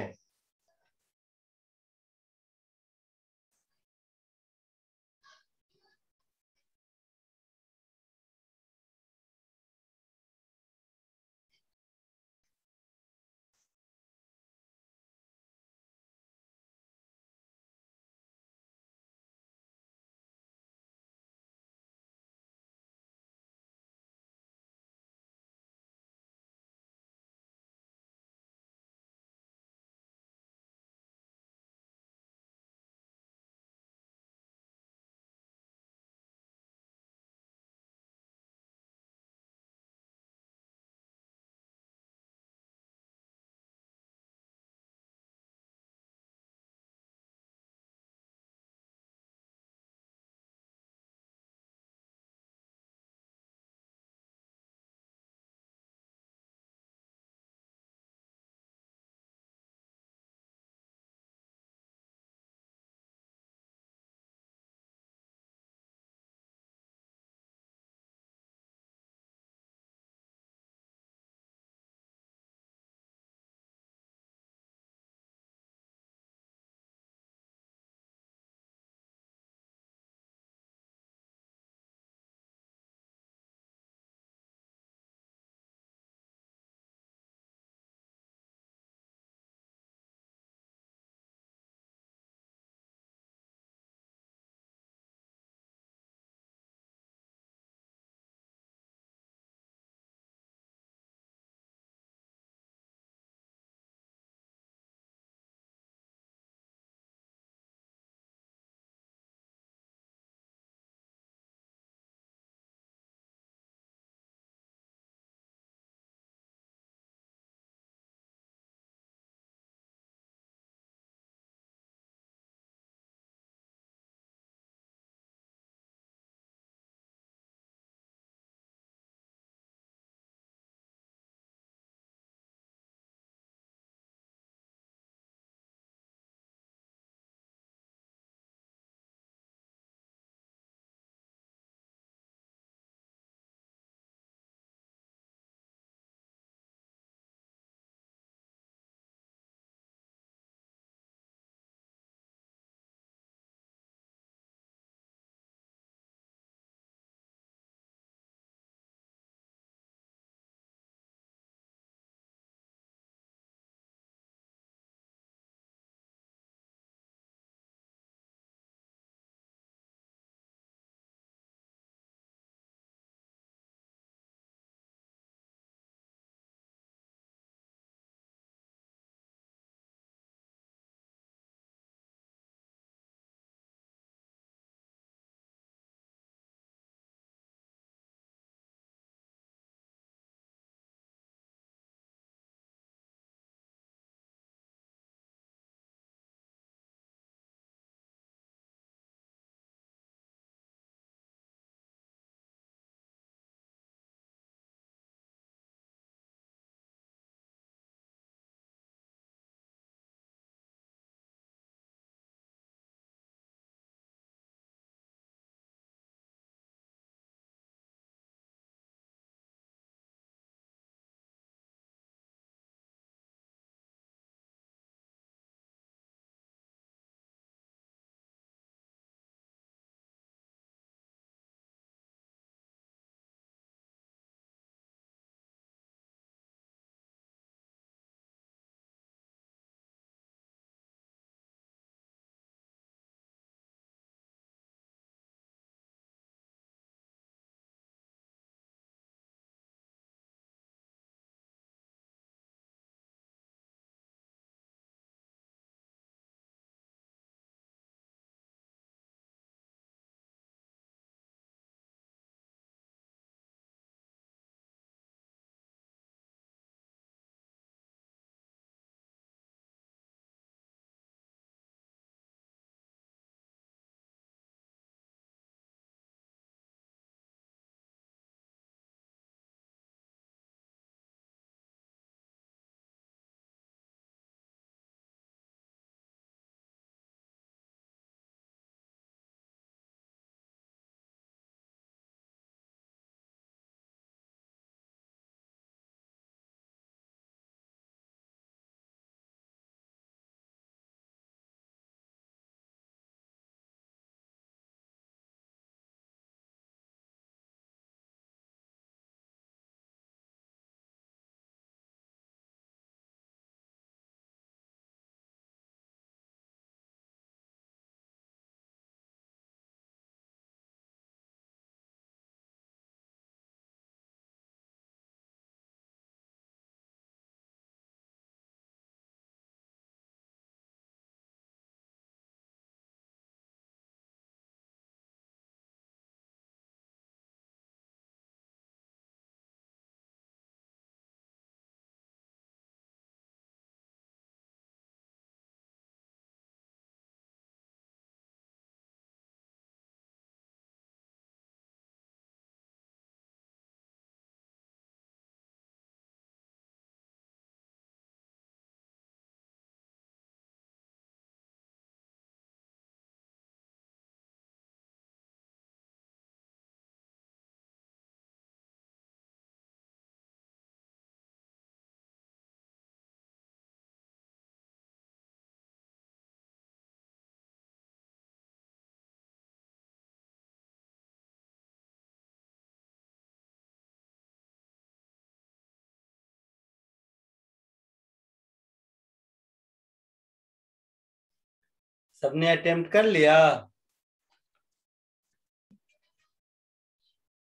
सबने अटेम्प्ट कर लिया?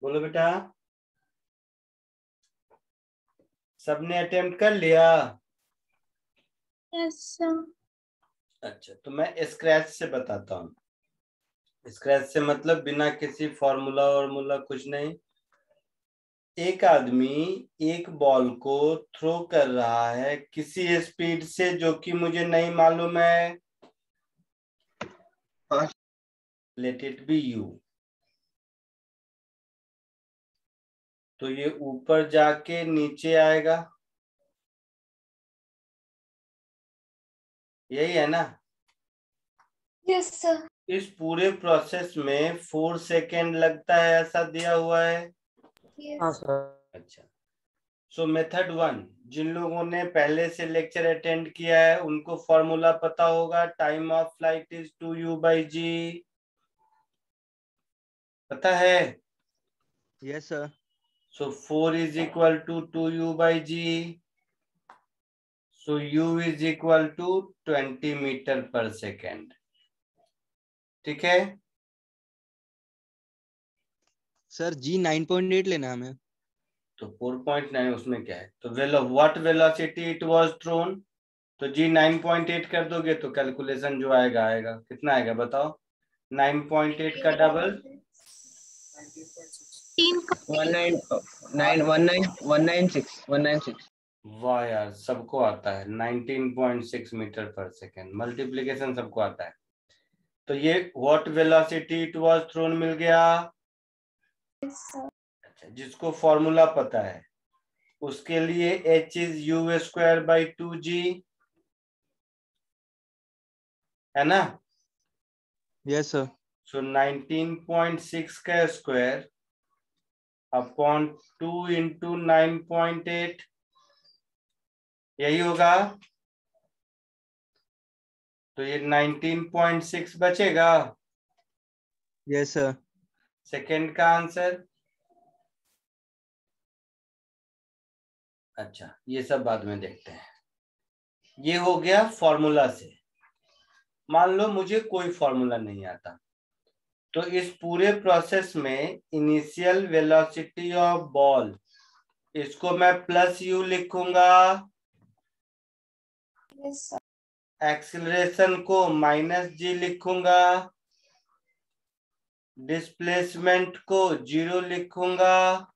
बोलो बेटा, सबने अटेम्प्ट कर लिया? Yes sir. अच्छा, तो मैं स्क्रैच से बताता हूँ। स्क्रैच से मतलब बिना किसी फॉर्मूला और कुछ नहीं। एक आदमी एक बॉल को थ्रो कर रहा है किसी स्पीड से जो कि मुझे नहीं मालूम है। Let it be you. तो ये ऊपर जाके नीचे आएगा, यही है ना? Yes sir. इस पूरे प्रोसेस में 4 सेकेंड लगता है, ऐसा दिया हुआ है। हाँ यस। सर। अच्छा, सो मेथड 1, जिन लोगों ने पहले से लेक्चर अटेंड किया है उनको फॉर्मूला पता होगा। Time of flight is 2u/g। पता है? Yes sir. So 4 is equal to 2u/g। So u is equal to 20 metre per second. ठीक है सर जी 9.8 लेना है हमें। तो 4.9 उसमें क्या है? तो what velocity it was throne. तो जी 9.8 कर दोगे तो कैलकुलेशन जो आएगा आएगा। कितना आएगा बताओ? 9.8 का डबल 196 वाह यार, सबको आता है। 19.6 मीटर पर सेकेंड। मल्टीप्लीकेशन सबको आता है। तो ये what velocity it was thrown मिल गया। अच्छा, जिसको फॉर्मूला पता है उसके लिए h इज u²/2g, है ना? Yes sir. सो 19.6 का स्क्वायर अपॉन 2 इंटू 9.8, यही होगा। तो ये 19.6 बचेगा। Yes sir. सेकेंड का आंसर। अच्छा, ये सब बाद में देखते हैं। ये हो गया फॉर्मूला से। मान लो मुझे कोई फॉर्मूला नहीं आता, तो इस पूरे प्रोसेस में इनिशियल वेलोसिटी ऑफ बॉल, इसको मैं प्लस यू लिखूंगा। एक्सीलरेशन को माइनस जी लिखूंगा। डिस्प्लेसमेंट को 0 लिखूंगा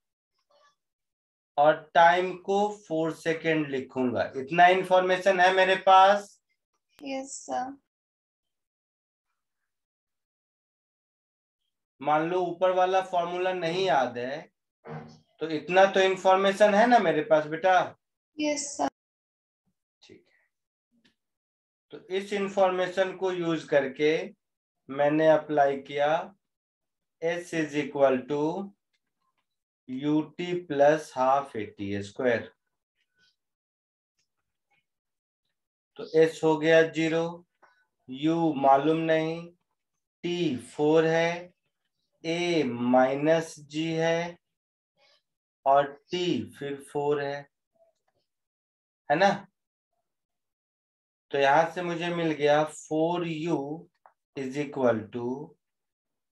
और टाइम को 4 सेकेंड लिखूंगा। इतना इंफॉर्मेशन है मेरे पास। Yes sir. मान लो ऊपर वाला फॉर्मूला नहीं याद है, तो इतना तो इंफॉर्मेशन है ना मेरे पास बेटा। Yes sir. ठीक है, तो इस इंफॉर्मेशन को यूज करके मैंने अप्लाई किया s is equal to ut plus half at²। तो s हो गया 0, u मालूम नहीं, t 4 है, a माइनस g है और t फिर 4 है ना? तो यहां से मुझे मिल गया 4u is equal to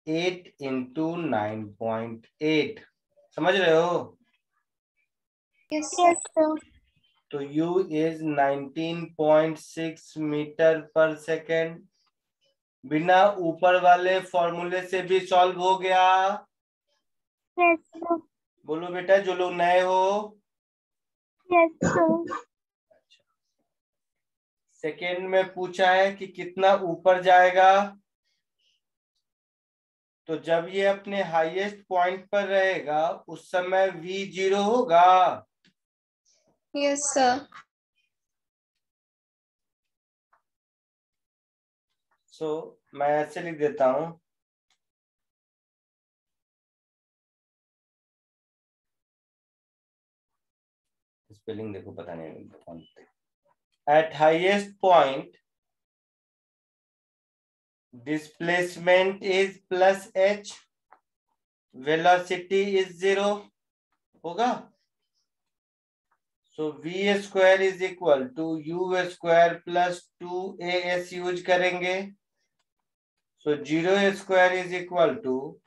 8 into 9.8। समझ रहे हो? Yes sir. तो u is 19.6 metre per second. बिना ऊपर वाले फॉर्मूले से भी सॉल्व हो गया। Yes sir. बोलो बेटा जो लोग नए हो। Yes sir. सेकेंड में पूछा है कि कितना ऊपर जाएगा। तो जब ये अपने हाईएस्ट पॉइंट पर रहेगा उस समय v 0 होगा। Yes sir. सो मैं ऐसे लिख देता हूं, स्पेलिंग देखो पता नहीं। At highest point displacement is plus h, velocity is 0 होगा। So v² is equal to u² plus 2as use करेंगे। So 0 square is equal to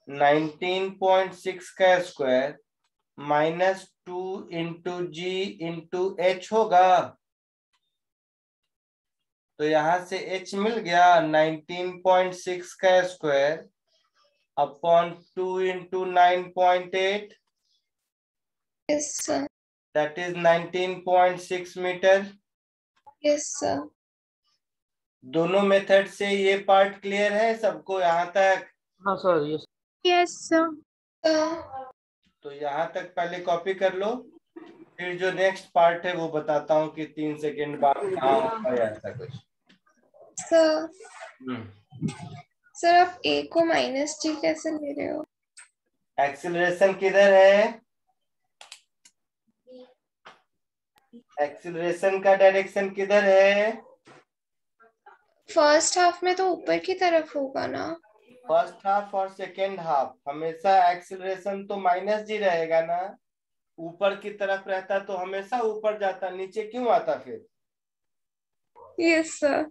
19.6 का square minus 2 into g into h होगा। तो यहां से h मिल गया 19.6 का स्क्वायर अपॉन 2 इंटू 9.8 yes sir. That is 19.6 metre. Yes sir. दोनों मेथड से ये पार्ट क्लियर है सबको यहाँ तक? हाँ सर, यस। Yes sir. तो यहाँ तक पहले कॉपी कर लो, फिर जो नेक्स्ट पार्ट है वो बताता हूँ कि 3 सेकेंड बाद कहाँ होगा या ऐसा कुछ। सर हम्म। सर आप a को माइनस जी कैसे ले रहे हो? एक्सीलरेशन किधर है? एक्सीलरेशन का डायरेक्शन किधर है? फर्स्ट हाफ में तो ऊपर की तरफ होगा ना? फर्स्ट हाफ और सेकेंड हाफ हमेशा एक्सीलरेशन तो माइनस जी रहेगा ना। ऊपर की तरफ रहता तो हमेशा ऊपर जाता, नीचे क्यों आता फिर? Yes sir.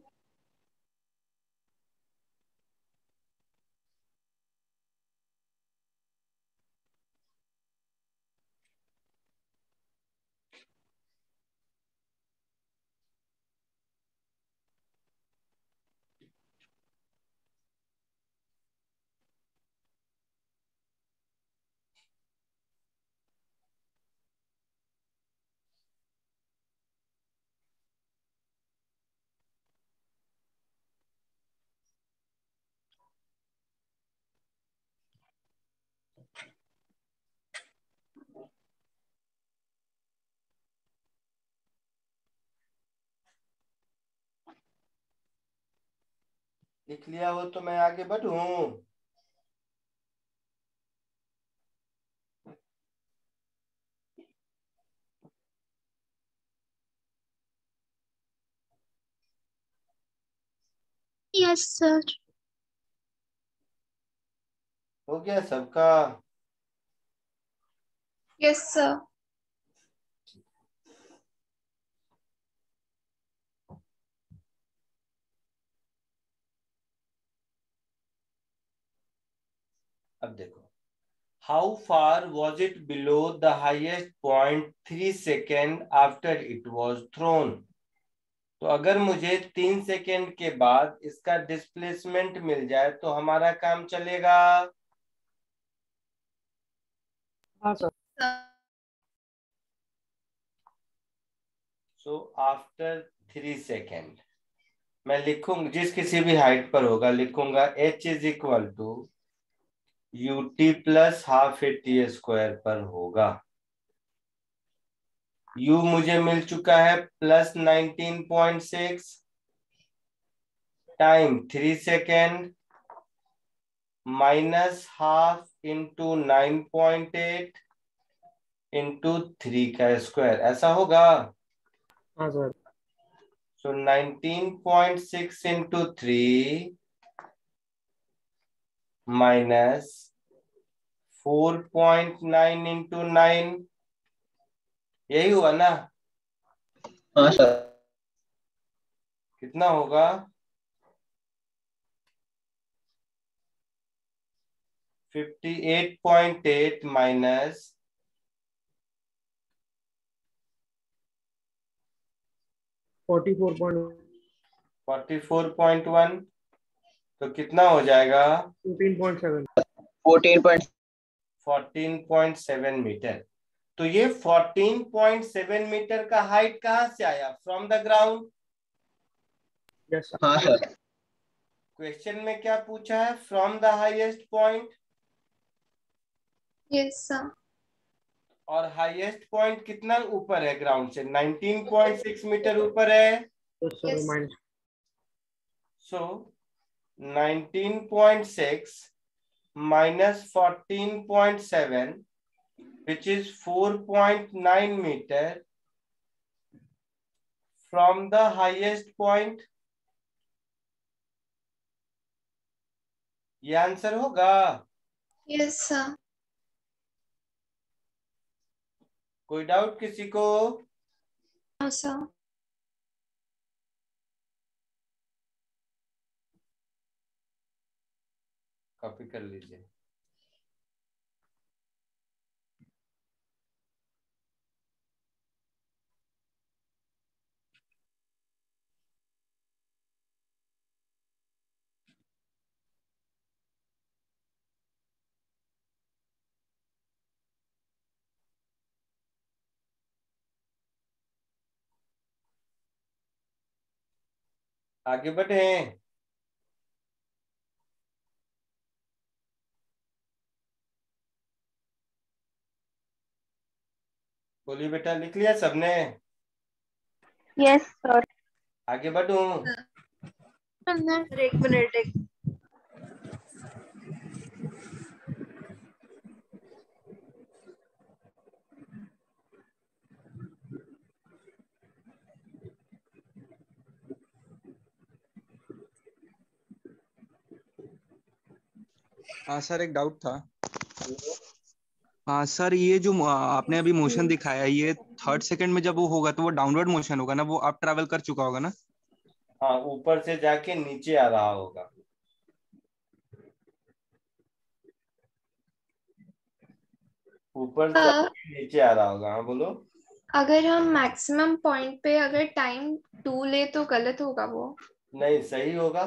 लिख लिया हो तो मैं आगे बढ़ूं? Yes sir. हो गया सबका? Yes sir. अब देखो, how far was it below the highest point 3 second after it was throne. तो अगर मुझे 3 सेकेंड के बाद इसका डिस्प्लेसमेंट मिल जाए तो हमारा काम चलेगा। हाँ सर। सो आफ्टर 3 सेकेंड मैं लिखूंगा, जिस किसी भी हाइट पर होगा लिखूंगा h is equal to ut plus half a t square पर होगा। u मुझे मिल चुका है plus 19.6 time 3 second minus half into 9.8 into 3 का स्क्वायर, ऐसा होगा। हाँ sir. So 19.6 into 3 minus 4.9 into 9, यही हुआ ना? हाँ सर। कितना होगा? 58.8 माइनस 44.1, तो कितना हो जाएगा? 14.7। 14.7 मीटर। तो ये 14.7 मीटर का हाइट कहाँ से आया? From the ground. Yes sir. हाँ सर। क्वेश्चन में क्या पूछा है? From the highest point. Yes sir. और हाईएस्ट पॉइंट कितना ऊपर है ग्राउंड से? 19.6 मीटर ऊपर है। Yes sir, minus. So 19.6 minus 14.7 which is 4.9 meter from the highest point। ये आंसर होगा। Yes sir. कोई डाउट किसी को? हाँ सर। कॉपी कर लीजिए। आगे बढ़े। बोलिए बेटा, लिख लिया सबने? Yes sir. आगे बढ़ूं? एक मिनट एक हाँ सर, एक डाउट था। हाँ सर, ये जो आपने अभी मोशन दिखाया, ये थर्ड सेकंड में जब वो होगा तो वो डाउनवर्ड मोशन होगा ना, वो आप ट्रैवल कर चुका होगा ना? हाँ, ऊपर से जाके नीचे आ रहा होगा। ऊपर से जाके नीचे आ रहा होगा। हाँ बोलो। अगर हम मैक्सिमम पॉइंट पे अगर टाइम 2 ले तो गलत होगा वो। नहीं, सही होगा।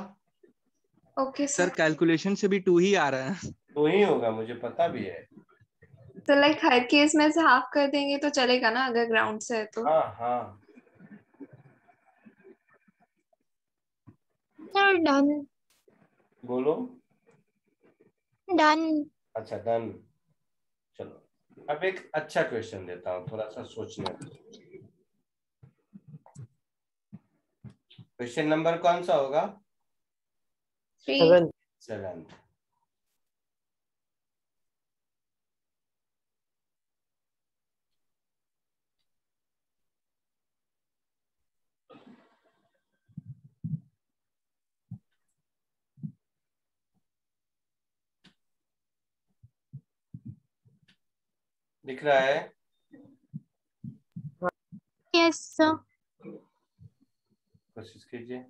Okay sir sir. कैलकुलेशन से भी 2 ही आ रहा है। तो ही होगा, मुझे पता भी है। तो लाइक हर केस में से हाफ कर देंगे तो चलेगा ना, अगर ग्राउंड से है तो। हाँ हाँ। सर डन बोलो। डन। अच्छा, डन। चलो, अब एक अच्छा क्वेश्चन देता हूँ, थोड़ा सा सोचने दो। क्वेश्चन नंबर कौन सा होगा? 3। 7। दिख रहा है? Yes sir. कोशिश कीजिए।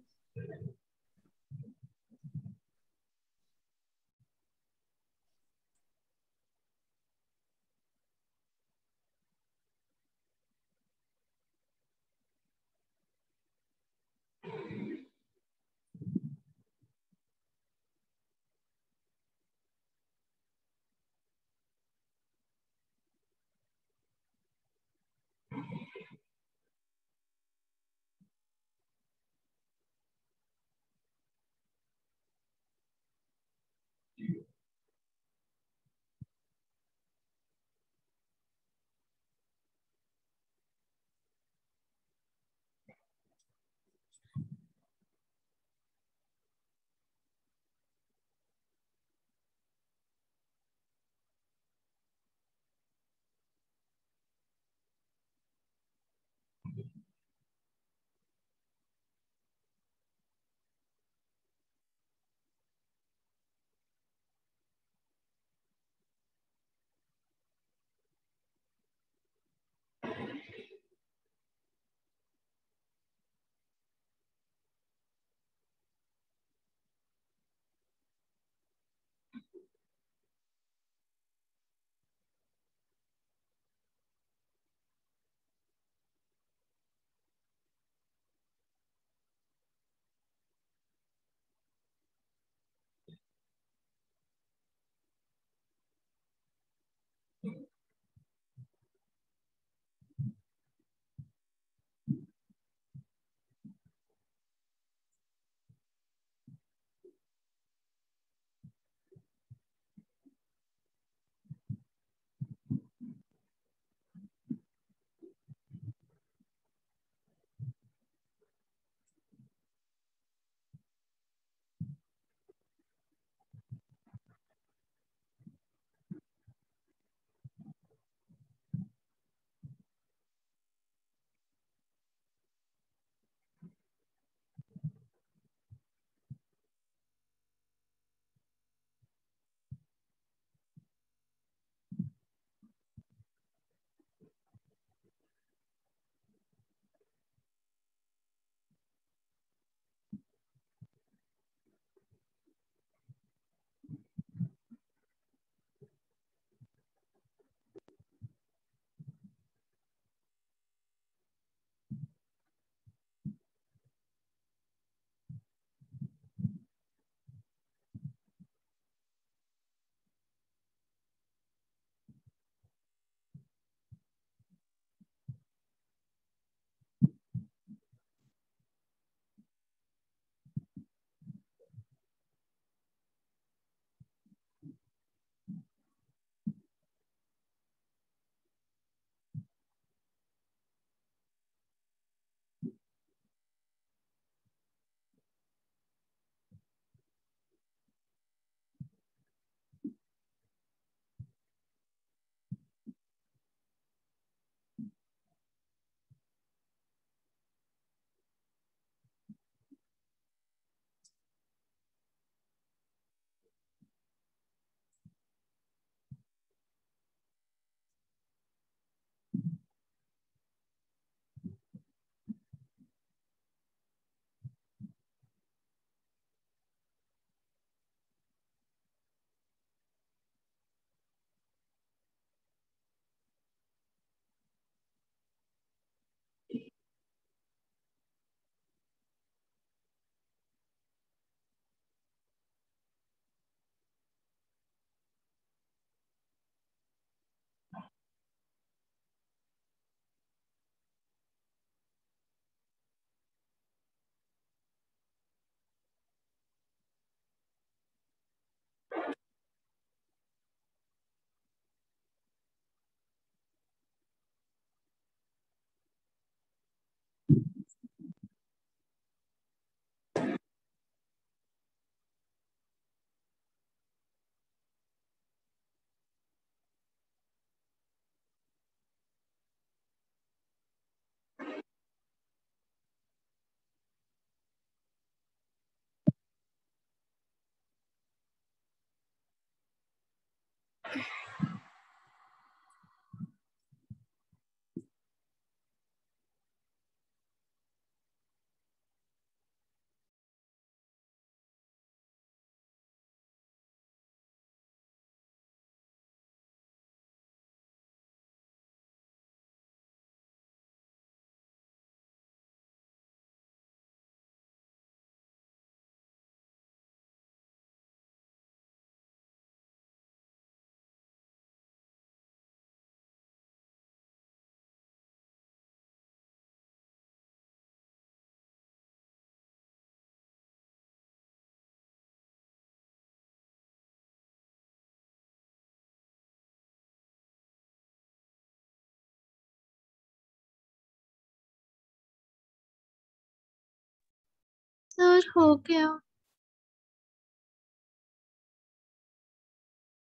सर हो गया।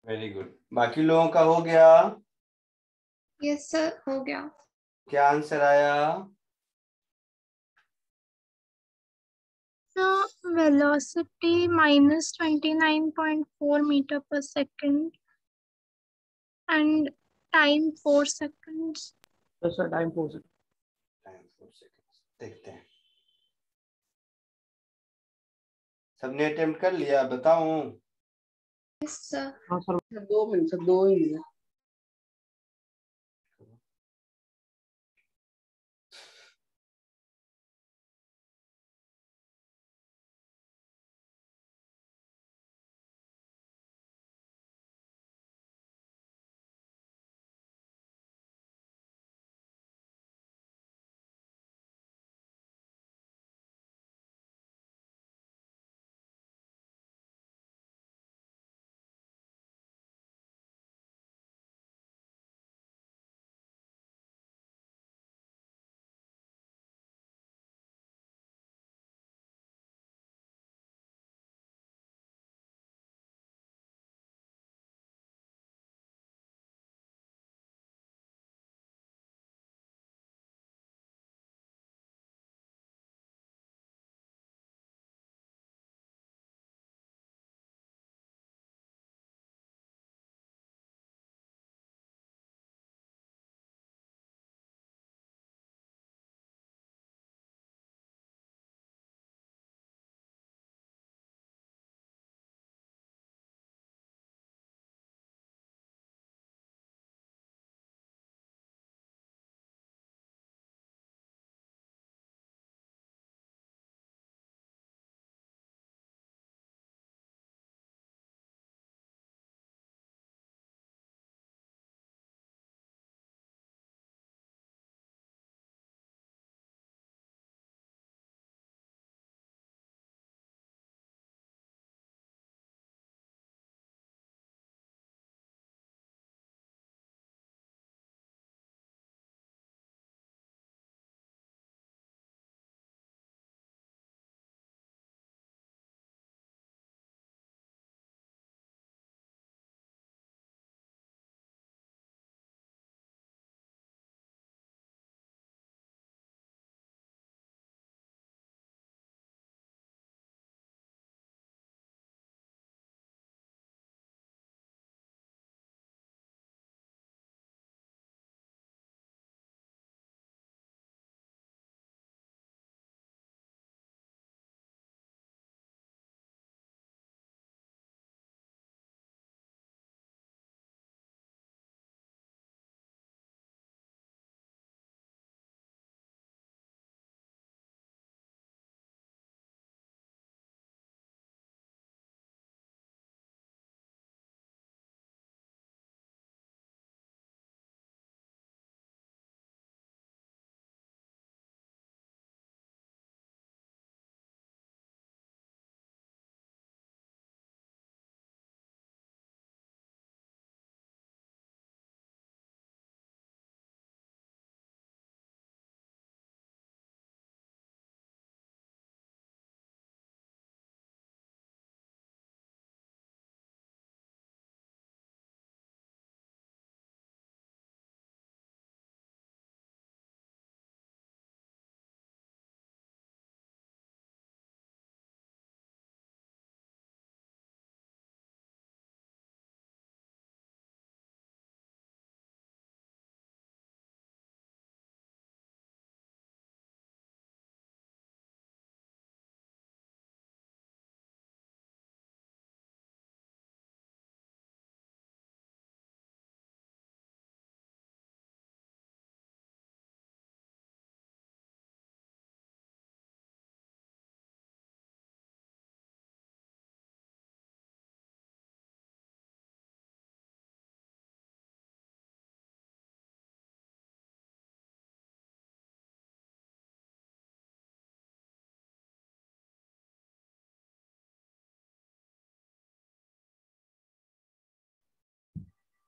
Very good. बाकी लोगों का हो गया? यस सर हो गया। क्या आंसर आया? So velocity minus 29.4 meter per second and time 4 seconds. तो sir time 4 second. Time 4 seconds. देखते हैं सबने अटेम्प्ट कर लिया, बताऊं? Yes sir. हाँ सर। 2 मिनट सर, 2 ही है।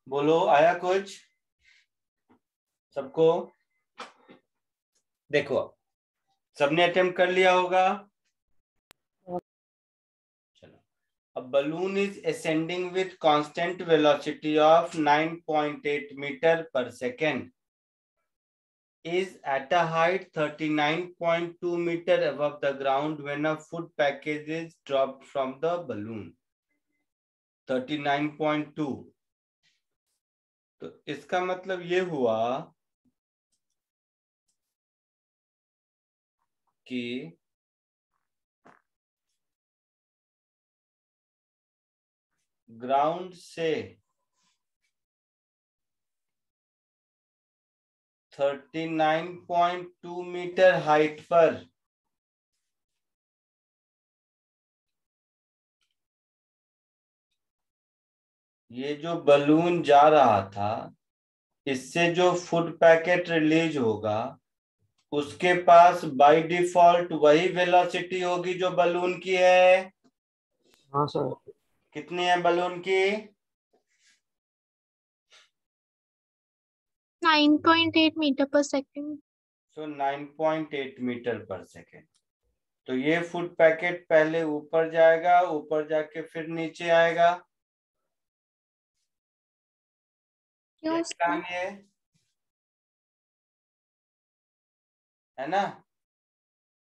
बोलो आया कुछ सबको? देखो सबने अटेम्प्ट कर लिया होगा। A balloon is ascending with constant velocity of 9.8 meter per second. Is at a height 39.2 meter above the ground when a food package is dropped from the balloon. 39.2. तो इसका मतलब ये हुआ कि ग्राउंड से 39.2 मीटर हाइट पर ये जो बलून जा रहा था, इससे जो फूड पैकेट रिलीज होगा उसके पास बाय डिफॉल्ट वही वेलोसिटी होगी जो बलून की है। हाँ सर। कितनी है बलून की? 9.8 मीटर पर सेकेंड। सो 9.8 मीटर पर सेकेंड। तो ये फूड पैकेट पहले ऊपर जाएगा, ऊपर जाके फिर नीचे आएगा। क्यों? कहानी है ना?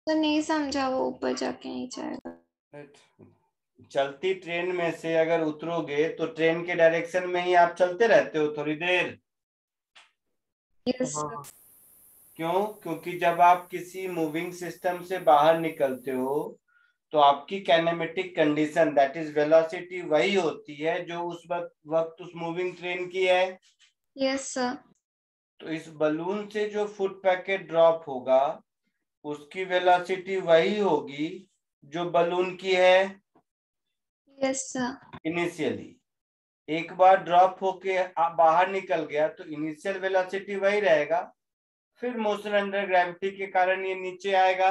तो नहीं समझा, वो ऊपर जाके नीचे आएगा। चलती ट्रेन में से अगर उतरोगे तो ट्रेन के डायरेक्शन में ही आप चलते रहते हो थोड़ी देर। यस हाँ। क्यों? क्योंकि जब आप किसी मूविंग सिस्टम से बाहर निकलते हो तो आपकी kinematic condition that is velocity वही होती है जो उस वक्त उस मूविंग ट्रेन की है। Yes sir. तो इस बलून से जो फूड पैकेट ड्रॉप होगा उसकी वेलोसिटी वही होगी जो बलून की है। Yes sir. इनिशियली एक बार ड्रॉप होके आप बाहर निकल गया तो इनिशियल वेलोसिटी वही रहेगा, फिर मोशन अंडर ग्रेविटी के कारण ये नीचे आएगा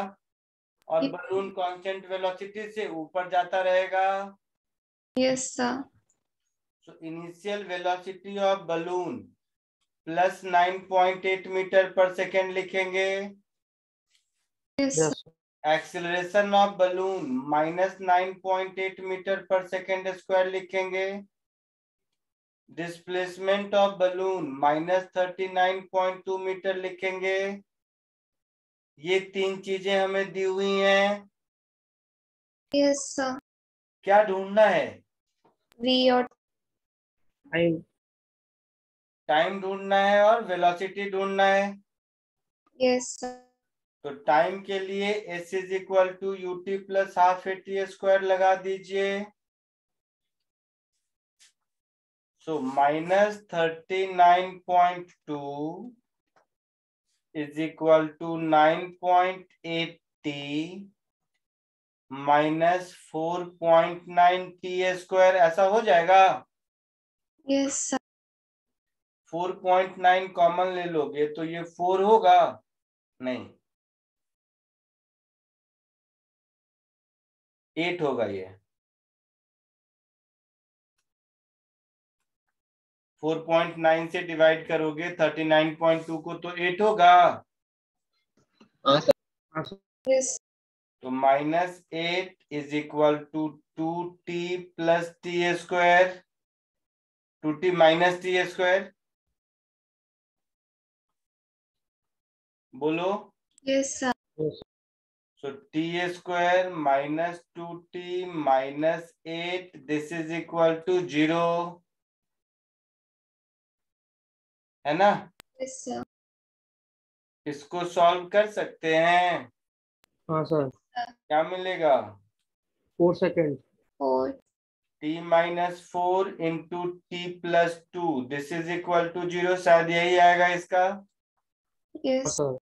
और बलून कांस्टेंट वेलोसिटी से ऊपर जाता रहेगा। Yes sir. So initial velocity of balloon plus 9.8 metre per second लिखेंगे। Yes sir. Acceleration of balloon minus 9.8 metre per second square लिखेंगे। Displacement of balloon minus 39.2 metre लिखेंगे। ये तीन चीजें हमें दी हुई हैं। Yes sir. क्या ढूंढना है? वी और टाइम। टाइम ढूंढना है और वेलोसिटी ढूंढना है। Yes sir. तो टाइम के लिए s is equal to ut plus half at square लगा दीजिए। So minus 39.2 is equal to 9.80 minus 4.9 t square, ऐसा हो जाएगा। Yes sir. 4.9 कॉमन ले लोगे तो ये 4 होगा? नहीं, 8 होगा। ये 4.9 से डिवाइड करोगे 39.2 को तो 8 होगा। यस। तो minus 8 is equal to 2t plus T square, 2t minus T square. बोलो। Yes sir. So T square minus 2t minus 8 this is equal to 0, है ना? Yes sir. इसको सॉल्व कर सकते हैं। हाँ सर। क्या मिलेगा? 4 second. 4 t minus 4 into t plus 2 this is equal to 0, शायद यही आएगा इसका। हाँ यस। सर।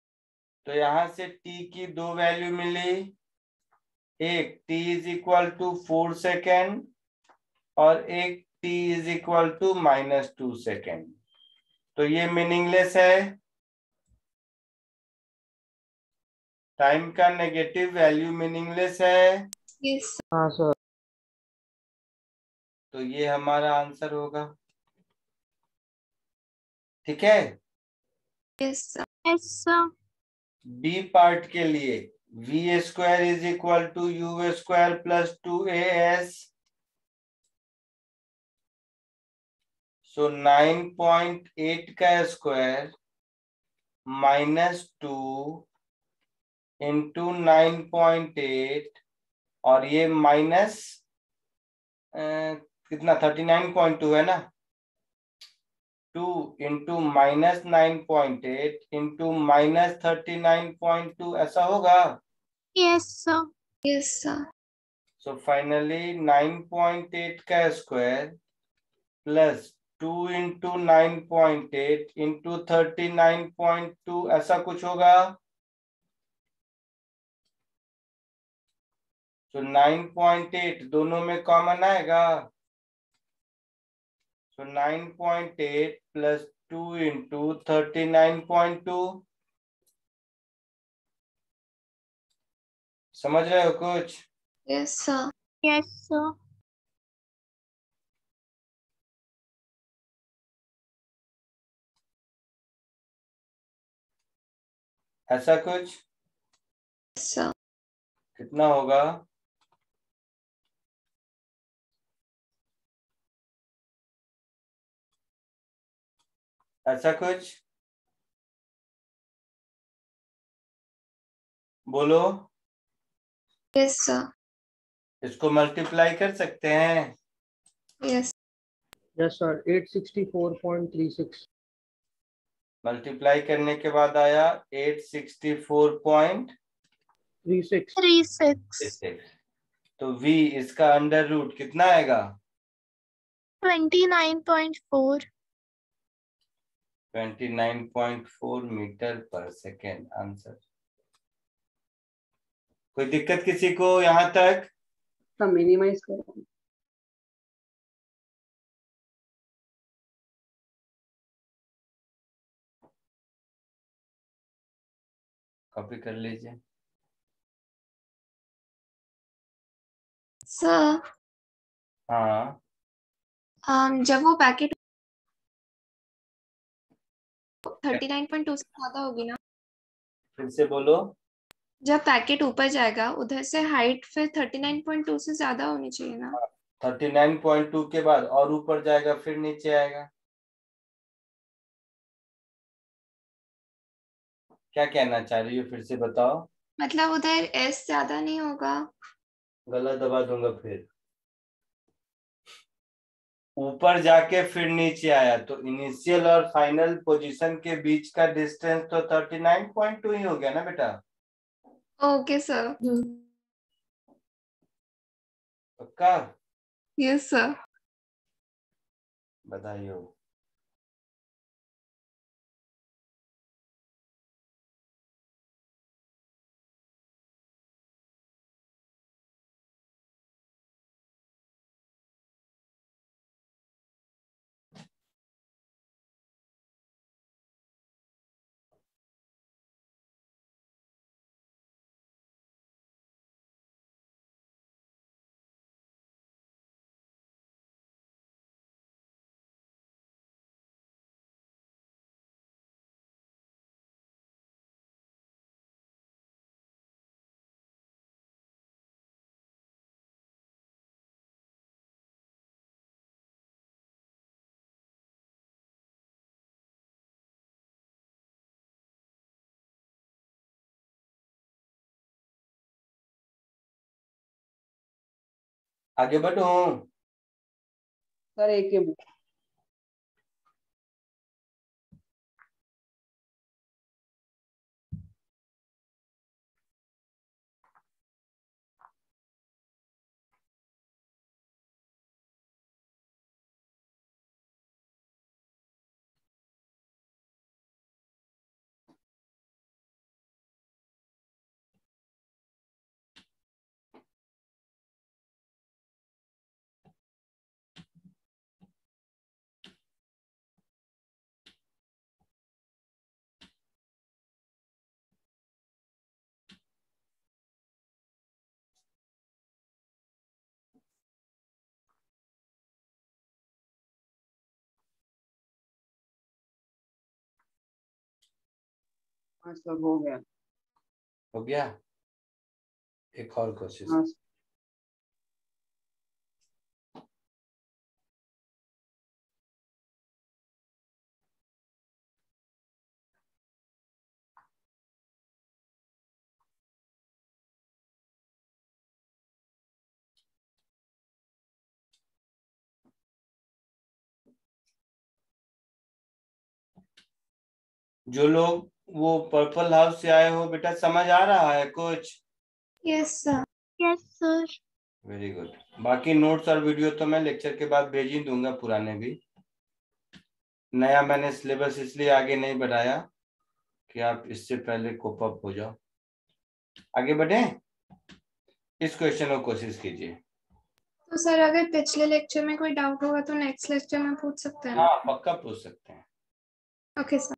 तो यहां से t की दो वैल्यू मिली, एक t is equal to 4 second और एक t is equal to minus 2 second. तो ये मीनिंगलेस है। टाइम का नेगेटिव वैल्यू मीनिंगलेस है। यस। हाँ सर। तो ये हमारा आंसर होगा। ठीक है। Yes sir. Yes sir. B part के लिए v square is equal to u square plus 2as so 9.8 का स्क्वायर -2 इंटू 9.8 और ये माइनस कितना 39.2 है ना, 2 इंटू -9.8 इंटू -39.2 ऐसा होगा। Yes, sir. Yes, sir. So finally 9.8 का स्क्वायर प्लस 2 इंटू 9.8 इंटू 39.2 ऐसा कुछ होगा। तो 9.8 दोनों में कॉमन आएगा। तो 9.8 प्लस 2 इंटू 39.2, समझ रहे हो कुछ? Yes, sir. Yes, sir. ऐसा कुछ Yes, sir. कितना होगा? ऐसा कुछ बोलो। Yes, sir. इसको मल्टीप्लाई कर सकते हैं। Yes. Yes sir 864.36। मल्टीप्लाई करने के बाद आया 864.36। 36. तो v इसका अंडर रूट कितना आएगा? 29.4. 29.4 मीटर पर सेकेंड आंसर। कोई दिक्कत किसी को यहाँ तक? तो मिनिमाइज करो। कॉपी कर लीजिए। Sir, हाँ जब वो पैकेट 39.2 से ज्यादा होगी ना, फिर से बोलो। जब पैकेट ऊपर जाएगा उधर से हाइट फिर 39.2 से ज्यादा होनी चाहिए ना। 39.2 के बाद और ऊपर जाएगा फिर नीचे आएगा। क्या कहना चाह रही हो फिर से बताओ। मतलब उधर एस ज्यादा नहीं होगा। गला दबा दूंगा फिर। ऊपर जाके फिर नीचे आया तो इनिशियल और फाइनल पोजीशन के बीच का डिस्टेंस तो 39.2 ही हो गया ना बेटा। Okay sir. पक्का? Yes sir. बधाई हो। आगे बढ़ो। सर एक ही मिनट। हाँ सर हो गया। हो गया। एक और कोशिश। हाँ जो लोग वो पर्पल हाउस से आए हो बेटा, समझ आ रहा है कुछ? Yes sir. Yes sir. Very good. बाकी नोट्स और वीडियो तो मैं लेक्चर के बाद भेज ही दूंगा, पुराने भी। नया मैंने सिलेबस इसलिए आगे नहीं बढ़ाया कि आप इससे पहले कोप अप हो जाओ। आगे बढ़े, इस क्वेश्चन को कोशिश कीजिए। तो सर अगर पिछले लेक्चर में कोई डाउट होगा तो नेक्स्ट लेक्चर में पूछ सकते हैं ना? हाँ पक्का पूछ सकते हैं। Okay sir.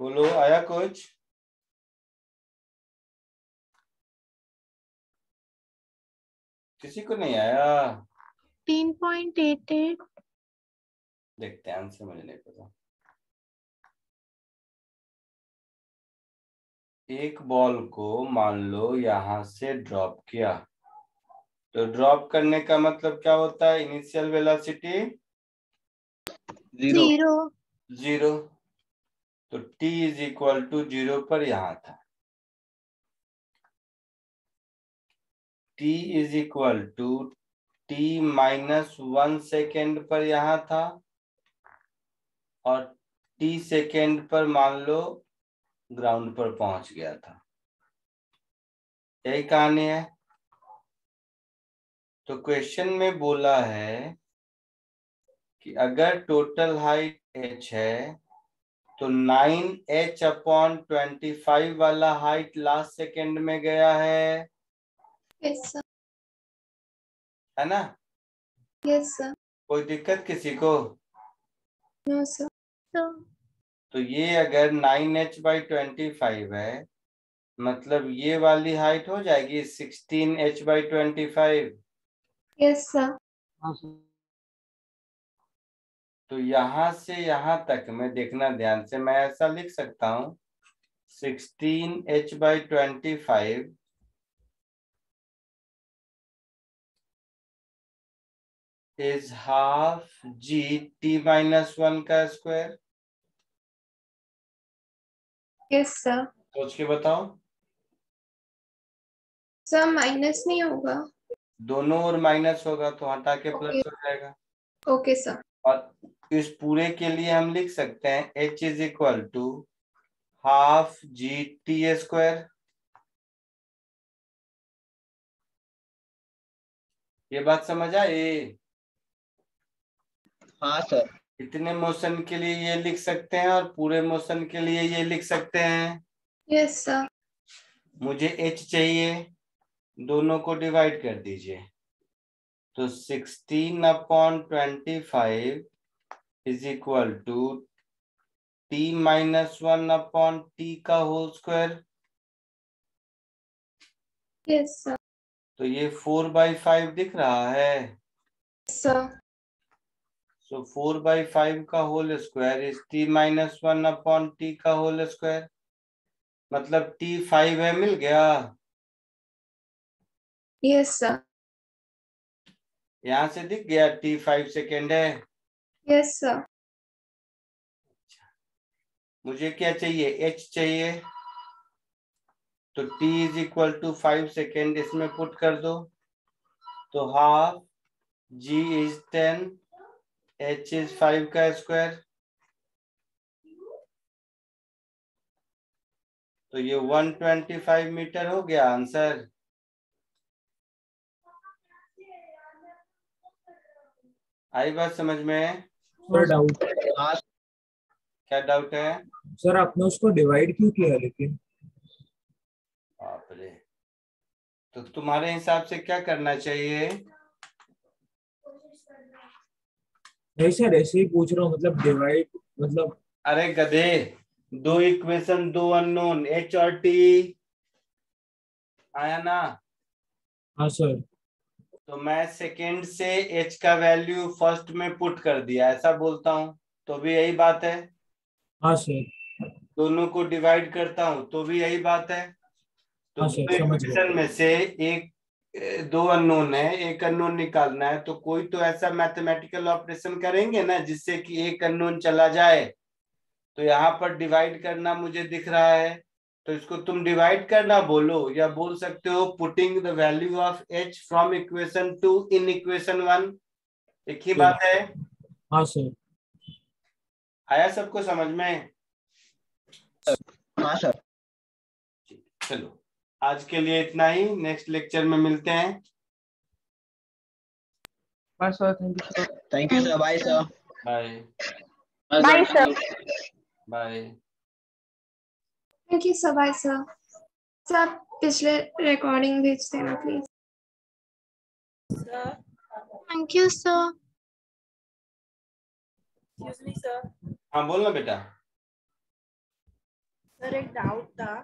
बोलो, आया कुछ? किसी को नहीं आया? 10.88 देखते हैं आंसर, मुझे नहीं पता। एक बॉल को मान लो यहां से ड्रॉप किया, तो ड्रॉप करने का मतलब क्या होता है? Initial velocity 0 0। तो t इज इक्वल टू 0 पर यहां था, t is equal to t-1 second पर यहां था, और t सेकेंड पर मान लो ग्राउंड पर पहुंच गया था। यही कहानी है। तो क्वेश्चन में बोला है कि अगर टोटल हाइट h है तो 9h/25 वाला हाइट लास्ट सेकेंड में गया है यस सर। है ना? Yes sir. कोई दिक्कत किसी को? No sir. तो ये अगर 9h/25 है, मतलब ये वाली हाइट हो जाएगी 16h/25। Yes sir. तो यहां से यहां तक में देखना ध्यान से, मैं ऐसा लिख सकता हूं 16h/25 is half g t-1 का स्क्वायर। Yes sir. सोच के बताओ। सर माइनस नहीं होगा? दोनों ओर माइनस होगा तो हटा के प्लस हो जाएगा। Okay sir. और इस पूरे के लिए हम लिख सकते हैं h is equal to half g t square. ये बात समझ आई? हाँ सर। इतने मोशन के लिए ये लिख सकते हैं और पूरे मोशन के लिए ये लिख सकते हैं। Yes sir. मुझे h चाहिए, दोनों को डिवाइड कर दीजिए। तो 16/25 इज इक्वल टू t-1/t का होल स्क्वायर। Yes sir. तो ये 4/5 दिख रहा है। सर। सो 4/5 का होल स्क्वायर इज t-1/t का होल स्क्वायर, मतलब t5 है, मिल गया। Yes sir. यहां से दिख गया t5 सेकेंड है। Yes sir. मुझे क्या चाहिए? h चाहिए। तो t is equal to 5 second इसमें पुट कर दो, तो half g is 10, h is 5 का स्क्वायर। तो ये 125 मीटर हो गया आंसर। आई बात समझ में? Sir doubt. हाँ क्या डाउट है? सर आपने उसको डिवाइड क्यों किया लेकिन? बाप रे, तो तुम्हारे हिसाब से क्या करना चाहिए? नहीं सर ऐसे ही पूछ रहा हूँ, मतलब डिवाइड मतलब। अरे गधे, दो इक्वेशन, दो अननोन h और t, आया ना? हाँ सर। तो मैं सेकेंड से h का वैल्यू फर्स्ट में पुट कर दिया, ऐसा बोलता हूँ तो भी यही बात है। हाँ सर। दोनों को डिवाइड करता हूँ तो भी यही बात है। तो हाँ दो सर समझ गया। इक्वेशन में से एक, दो अननोन है, एक अननोन निकालना है, तो कोई तो ऐसा मैथमेटिकल ऑपरेशन करेंगे ना जिससे कि एक अननोन चला जाए। तो यहाँ पर डिवाइड करना मुझे दिख रहा है, तो इसको तुम डिवाइड करना बोलो, या बोल सकते हो putting the value of h from equation 2 in equation 1। एक ही बात है। हाँ सर। आया सबको समझ में? हाँ सर। चलो आज के लिए इतना ही, नेक्स्ट लेक्चर में मिलते हैं। Bye sir, thank you sir. Thank you sir. Bye sir. Bye bye sir. Bye. Thank you sir. Bye sir. Sir पिछले रिकॉर्डिंग भेज देना प्लीज। Thank you sir. हाँ बोलना बेटा। एक डाउट था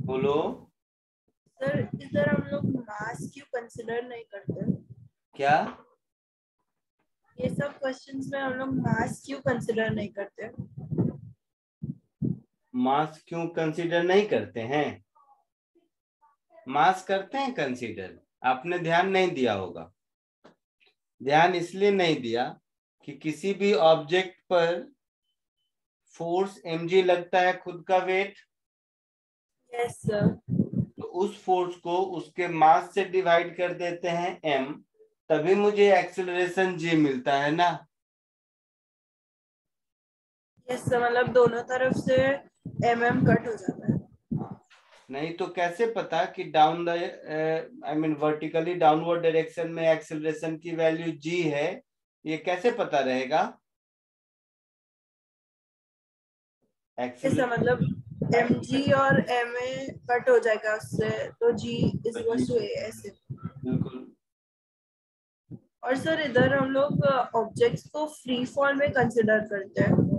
बोलो। सर, इधर हम लोग मास क्यों कंसिडर नहीं करते? क्या? ये सब क्वेश्चंस में हम लोग मास क्यों कंसिडर नहीं करते? मास क्यों कंसीडर नहीं करते हैं? मास करते हैं कंसीडर, आपने ध्यान नहीं दिया होगा। ध्यान इसलिए नहीं दिया कि किसी भी ऑब्जेक्ट पर फोर्स mg लगता है, खुद का वेट। Yes sir. तो उस फोर्स को उसके मास से डिवाइड कर देते हैं m, तभी मुझे एक्सेलरेशन g मिलता है ना। यस सर, मतलब दोनों तरफ से कट हो जाता है। नहीं तो कैसे पता कि down the I mean vertically downward direction में एक्सेलरेशन की वैल्यू g है, ये कैसे पता रहेगा? इसका मतलब mg और ma कट हो जाएगा उससे, तो g is equal to a ऐसे। बिल्कुल। और सर इधर हम लोग ऑब्जेक्ट्स को फ्री फॉल में कंसिडर करते हैं।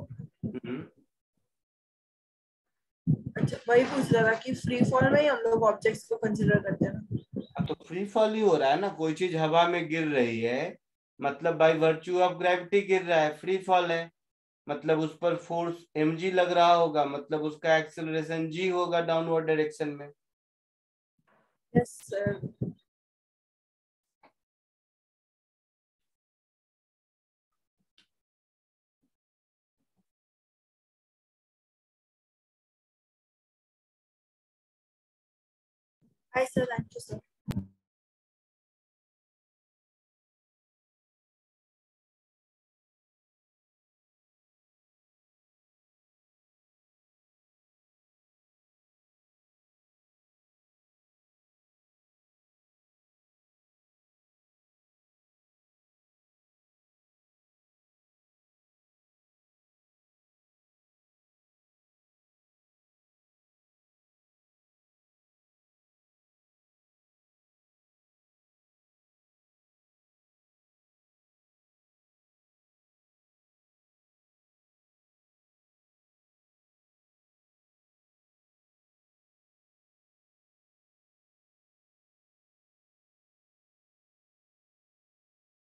अच्छा, वही पूछ रहा था कि फ्री फॉल में ही हम लोग ऑब्जेक्ट्स को कंसिडर करते हैं ना? तो फ्री फॉल ही हो रहा है ना, कोई चीज हवा में गिर रही है मतलब बाय वर्च्यू ऑफ ग्रेविटी गिर रहा है, फ्री फॉल है। मतलब उस पर फोर्स mg लग रहा होगा, मतलब उसका एक्सेलरेशन g होगा डाउनवर्ड डायरेक्शन में। Yes sir. Hi sir, thank you sir.